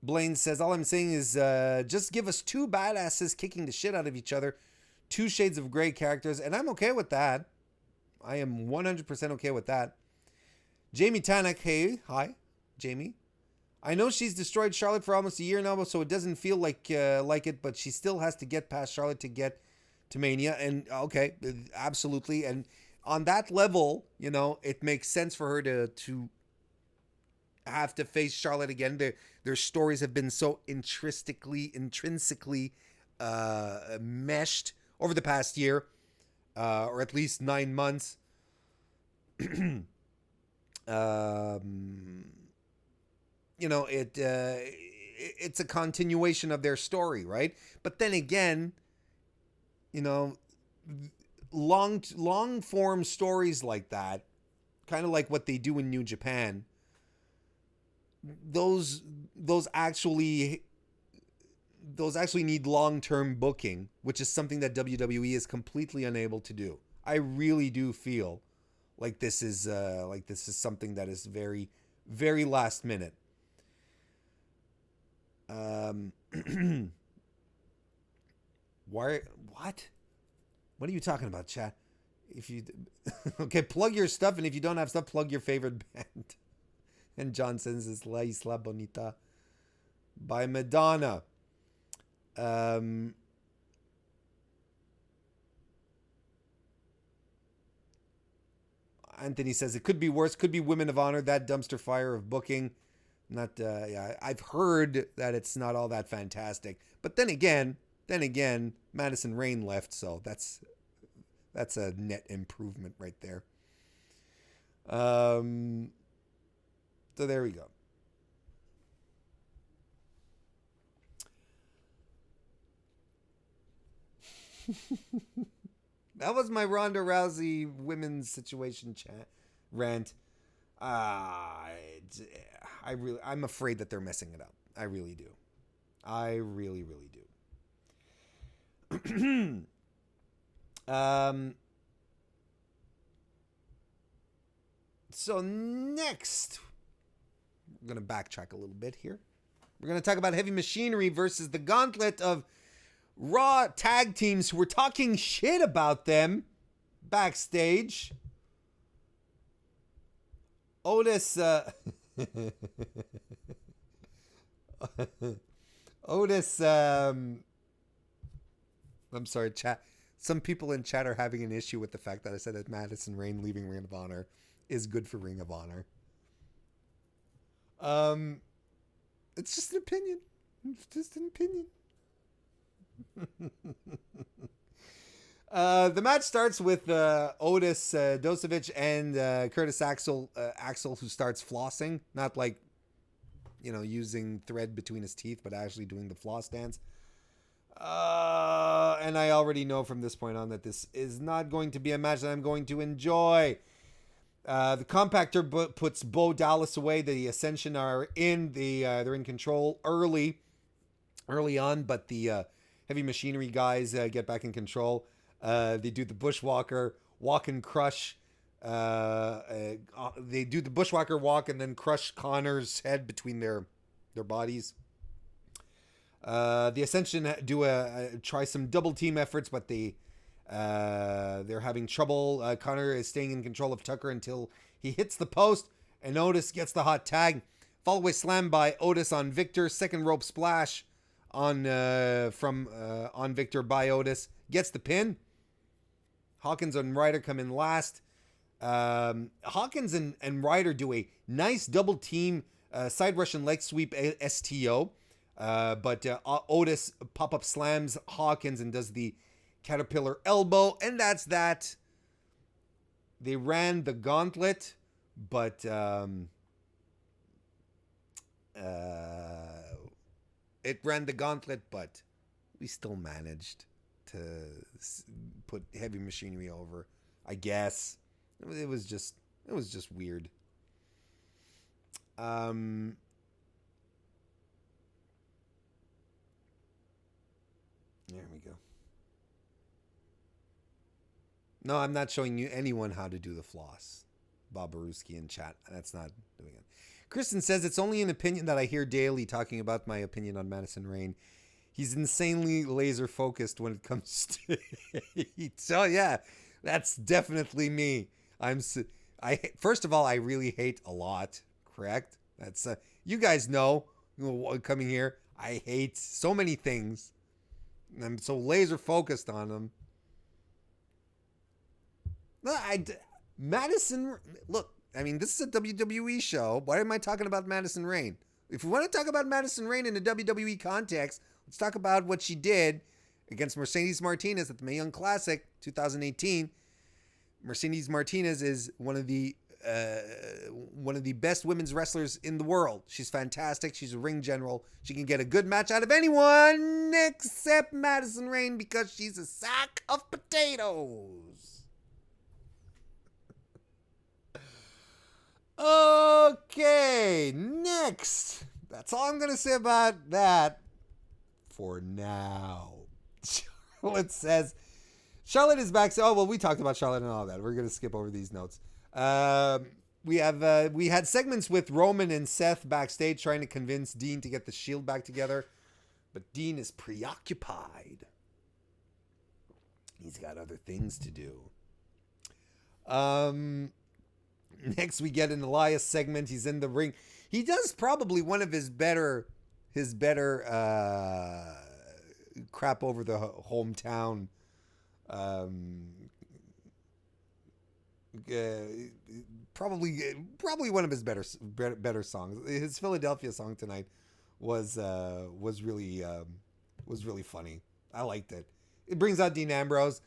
Blaine says, all I'm saying is just give us two badasses kicking the shit out of each other. 2 shades of gray characters. And I'm okay with that. I am 100% okay with that. Jamie Tanak, hey. Hi, Jamie. I know she's destroyed Charlotte for almost a year now, so it doesn't feel like it, but she still has to get past Charlotte to get to Mania. And okay, absolutely. And on that level, you know, it makes sense for her to have to face Charlotte again. Their stories have been so intrinsically meshed over the past year, or at least 9 months. You know, it's a continuation of their story, right? But then again, you know, long form stories like that, kind of like what they do in New Japan, those actually need long-term booking, which is something that WWE is completely unable to do. I really do feel like this is something that is very, very last minute. What are you talking about, chat? Okay, plug your stuff, and if you don't have stuff, plug your favorite band. And John sends this La Isla Bonita by Madonna. Anthony says it could be worse, could be Women of Honor, that dumpster fire of booking. I've heard that it's not all that fantastic. But then again, Madison Rayne left, so that's a net improvement right there. So there we go. That was my Ronda Rousey women's situation rant. I'm afraid that they're messing it up. I really do. I really, really do. So next, we're going to backtrack a little bit here. We're going to talk about Heavy Machinery versus the gauntlet of Raw tag teams who were talking shit about them backstage. Otis, Otis, I'm sorry, chat. Some people in chat are having an issue with the fact that I said that Madison Rayne leaving Ring of Honor is good for Ring of Honor. It's just an opinion. It's just an opinion. The match starts with Otis Dosevich and Curtis Axel, who starts flossing, not like, using thread between his teeth, but actually doing the floss dance. And I already know from this point on that this is not going to be a match that I'm going to enjoy. The compactor puts Bo Dallas away. The Ascension are in they're in control early on, but the Heavy Machinery guys get back in control. They do the Bushwalker walk and crush. They do the Bushwalker walk and then crush Connor's head between their bodies. The Ascension do try some double team efforts, but they're having trouble. Connor is staying in control of Tucker until he hits the post, and Otis gets the hot tag. Fallaway slam by Otis on Victor. Second rope splash on Victor by Otis. Gets the pin. Hawkins and Ryder come in last. Hawkins and Ryder do a nice double team side Russian leg sweep STO. But Otis pop-up slams Hawkins and does the Caterpillar elbow, and that's that. They ran the gauntlet, but we still managed to put Heavy Machinery over, I guess. It was just weird. There we go. No, I'm not showing you anyone how to do the floss. Bob Baruski in chat. That's not doing it. Kristen says, it's only an opinion that I hear daily talking about my opinion on Madison Rayne. He's insanely laser focused when it comes to so yeah, that's definitely me. First of all, I really hate a lot, correct? That's you guys know coming here, I hate so many things. I'm so laser focused on them. Madison, look, I mean, this is a WWE show. Why am I talking about Madison Rayne? If we want to talk about Madison Rayne in a WWE context, let's talk about what she did against Mercedes Martinez at the Mae Young Classic 2018. Mercedes Martinez is one of the best women's wrestlers in the world. She's fantastic. She's a ring general. She can get a good match out of anyone except Madison Rayne because she's a sack of potatoes. Okay, next. That's all I'm going to say about that for now. Charlotte says, Charlotte is back. Oh, well, we talked about Charlotte and all that. We're going to skip over these notes. We had segments with Roman and Seth backstage trying to convince Dean to get the Shield back together, but Dean is preoccupied. He's got other things to do. Next we get an Elias segment. He's in the ring. He does probably one of his better crap over the hometown. Probably one of his better songs. His Philadelphia song tonight was really funny. I liked it. It brings out Dean Ambrose,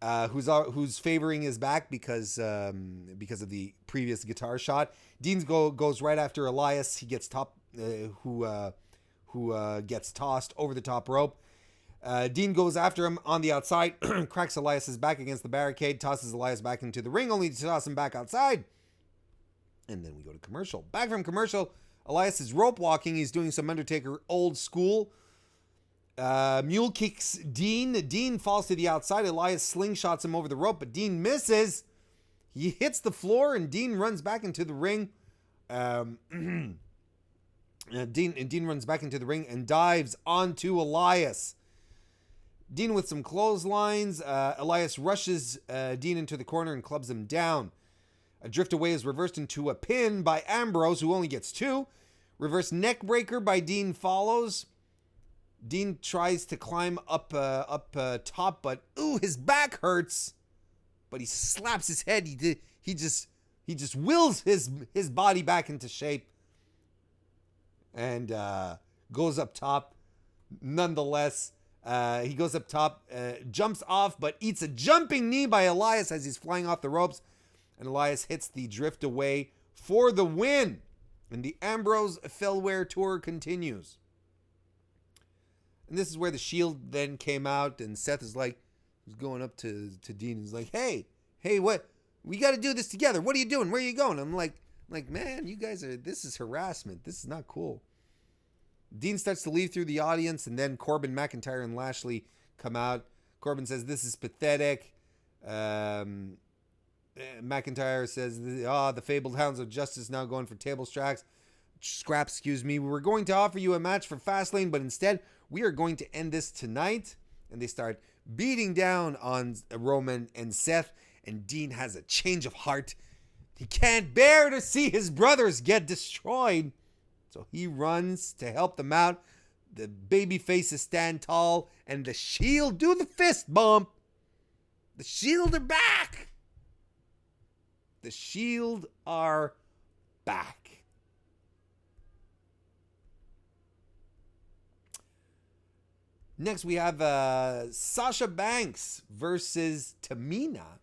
who's favoring his back because of the previous guitar shot. Dean goes right after Elias. He gets who gets tossed over the top rope. Dean goes after him on the outside, cracks Elias's back against the barricade, tosses Elias back into the ring, only to toss him back outside. And then we go to commercial. Back from commercial, Elias is rope walking. He's doing some Undertaker old school. Mule kicks Dean. Dean falls to the outside. Elias slingshots him over the rope, but Dean misses. He hits the floor, and Dean runs back into the ring. Dean runs back into the ring and dives onto Elias. Dean with some clotheslines. Elias rushes Dean into the corner and clubs him down. A drift away is reversed into a pin by Ambrose, who only gets 2. Reverse neck breaker by Dean follows. Dean tries to climb up top, but his back hurts. But he slaps his head. He just wills his body back into shape, and goes up top. Nonetheless, he goes up top, jumps off, but eats a jumping knee by Elias as he's flying off the ropes. And Elias hits the drift away for the win. And the Ambrose Fellware tour continues. And this is where the Shield then came out, and Seth is like, he's going up to Dean. He's like, hey, what? We got to do this together. What are you doing? Where are you going? I'm like, man, you guys this is harassment. This is not cool. Dean starts to leave through the audience, and then Corbin, McIntyre, and Lashley come out. Corbin says, this is pathetic. McIntyre says, the fabled hounds of justice now going for table scraps, we were going to offer you a match for Fastlane, but instead we are going to end this tonight. And they start beating down on Roman and Seth, and Dean has a change of heart. He can't bear to see his brothers get destroyed, so he runs to help them out. The baby faces stand tall, and the Shield do the fist bump. The Shield are back. The Shield are back. Next, we have Sasha Banks versus Tamina.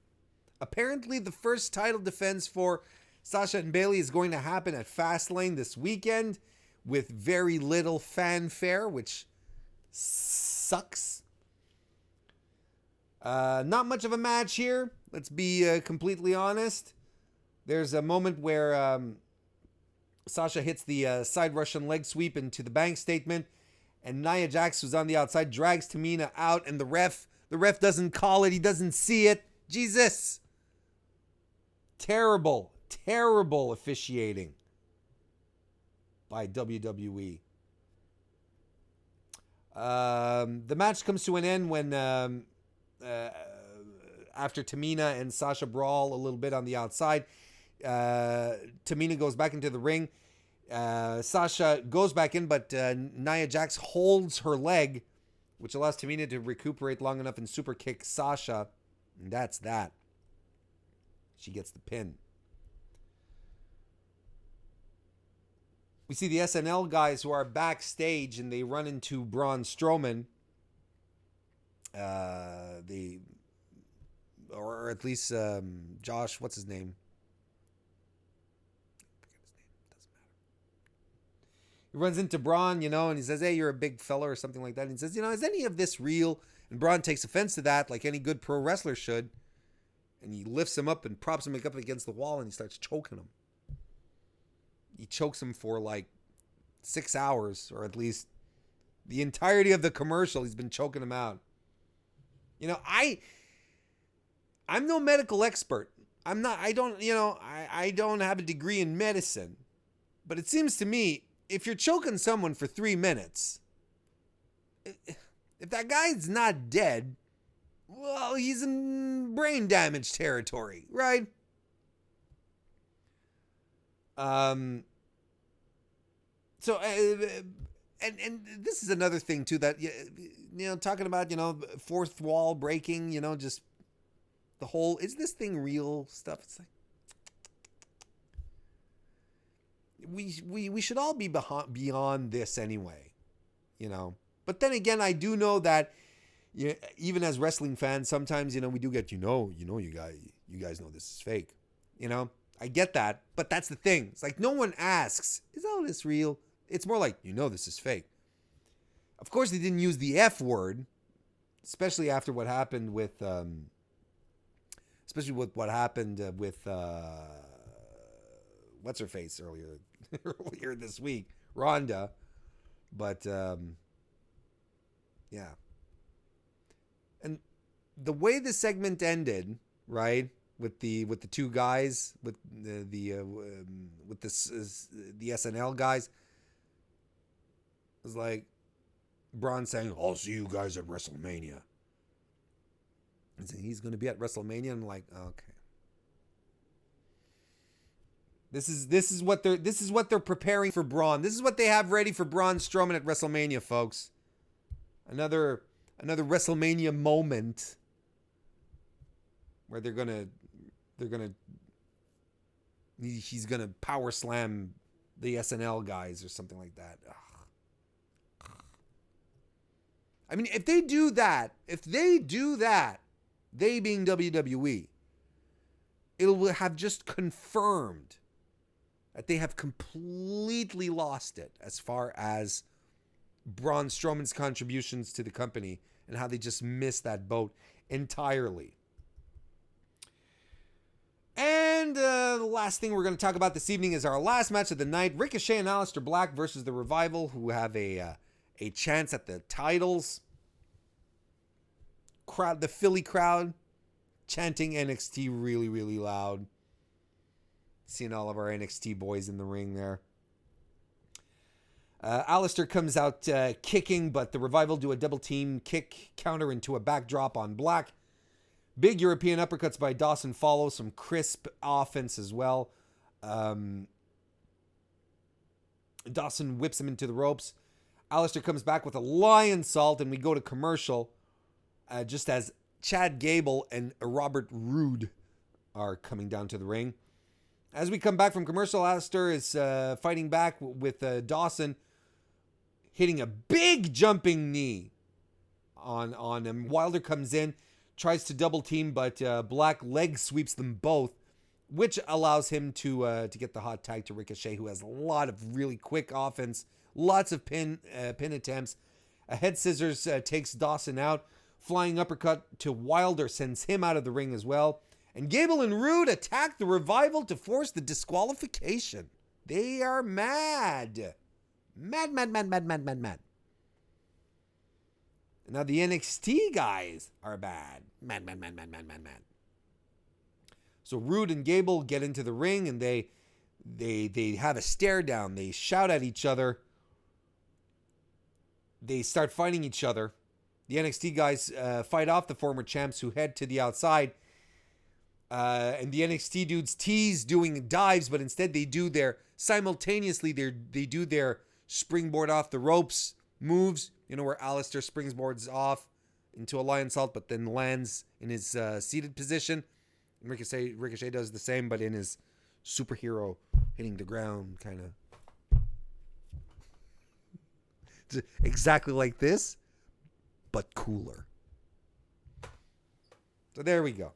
Apparently, the first title defense for Sasha and Bayley is going to happen at Fastlane this weekend with very little fanfare, which sucks. Not much of a match here. Let's be completely honest. There's a moment where Sasha hits the side Russian leg sweep into the bank statement, and Nia Jax, who's on the outside, drags Tamina out, and the ref doesn't call it. He doesn't see it. Jesus. Terrible officiating by WWE. The match comes to an end when after Tamina and Sasha brawl a little bit on the outside. Tamina goes back into the ring. Sasha goes back in, but Nia Jax holds her leg, which allows Tamina to recuperate long enough and super kick Sasha. And that's that. She gets the pin. We see the SNL guys who are backstage, and they run into Braun Strowman. Or at least Josh, what's his name? He runs into Braun, and he says, hey, you're a big fella or something like that. And he says, is any of this real? And Braun takes offense to that, like any good pro wrestler should. And he lifts him up and props him up against the wall, and he starts choking him. He chokes him for like 6 hours, or at least the entirety of the commercial. He's been choking him out. I'm no medical expert. I don't have a degree in medicine. But it seems to me, if you're choking someone for 3 minutes, if that guy's not dead, well, he's in brain damage territory, right? So, and this is another thing too, that, talking about, fourth wall breaking, just the whole, is this thing real stuff? It's like, we should all be beyond this anyway, But then again, I do know that, even as wrestling fans, sometimes, we do get, you guys know this is fake, I get that, but that's the thing. It's like, no one asks, is all this real? It's more like, this is fake. Of course, they didn't use the F word, especially after what happened with, what's her face earlier this week, Ronda. But yeah. And the way the segment ended, right, with the two guys, with the SNL guys, was like Braun saying, "I'll see you guys at WrestleMania." He's going to be at WrestleMania. I'm like, okay. This is what they're preparing for Braun. This is what they have ready for Braun Strowman at WrestleMania, folks. Another WrestleMania moment where he's gonna power slam the SNL guys or something like that. Ugh. I mean, if they do that, they being WWE, it will have just confirmed that they have completely lost it as far as Braun Strowman's contributions to the company and how they just missed that boat entirely. And the last thing we're going to talk about this evening is our last match of the night. Ricochet and Aleister Black versus the Revival, who have a chance at the titles. The Philly crowd chanting NXT really, really loud. Seeing all of our NXT boys in the ring there. Aleister comes out kicking, but the Revival do a double team kick counter into a backdrop on Black. Big European uppercuts by Dawson follow. Some crisp offense as well. Dawson whips him into the ropes. Aleister comes back with a lion salt, and we go to commercial just as Chad Gable and Robert Roode are coming down to the ring. As we come back from commercial, Aleister is fighting back with Dawson, hitting a big jumping knee on him. Wilder comes in, tries to double team, but Black leg sweeps them both, which allows him to get the hot tag to Ricochet, who has a lot of really quick offense, lots of pin attempts. A head scissors takes Dawson out. Flying uppercut to Wilder sends him out of the ring as well. And Gable and Roode attack the Revival to force the disqualification. They are mad. Mad. And now the NXT guys are bad. Mad. So Roode and Gable get into the ring and they have a stare down. They shout at each other. They start fighting each other. The NXT guys fight off the former champs who head to the outside. And the NXT dudes tease doing dives, but instead they do their springboard off the ropes moves. You know, where Aleister springboards off into a lion salt, but then lands in his seated position. And Ricochet does the same, but in his superhero hitting the ground kind of. Exactly like this, but cooler. So there we go.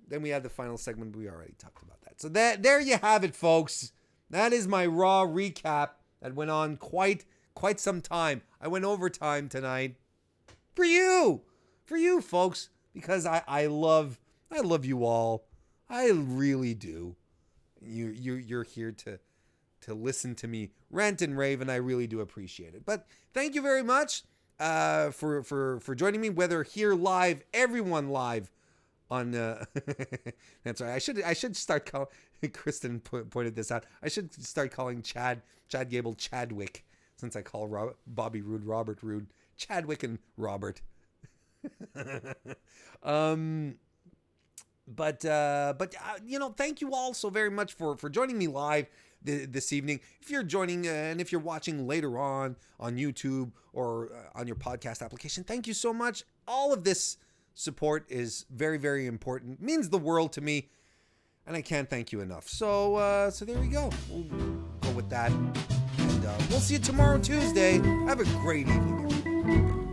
Then we had the final segment. We already talked about that. So there you have it, folks. That is my Raw recap that went on quite some time. I went overtime tonight for you, folks, because I love you all. I really do. You're here to listen to me rant and rave, and I really do appreciate it. But thank you very much for joining me, whether here live, everyone live on that's right. I should start calling. Kristen pointed this out. I should start calling Chad Gable Chadwick, since I call Bobby Roode Robert Roode. Chadwick and Robert. But thank you all so very much for joining me live this evening. If you're joining and if you're watching later on YouTube or on your podcast application, thank you so much. All of this support is very, very important. It means the world to me, and I can't thank you enough. So there we go. We'll go with that, and we'll see you tomorrow, Tuesday. Have a great evening, everybody.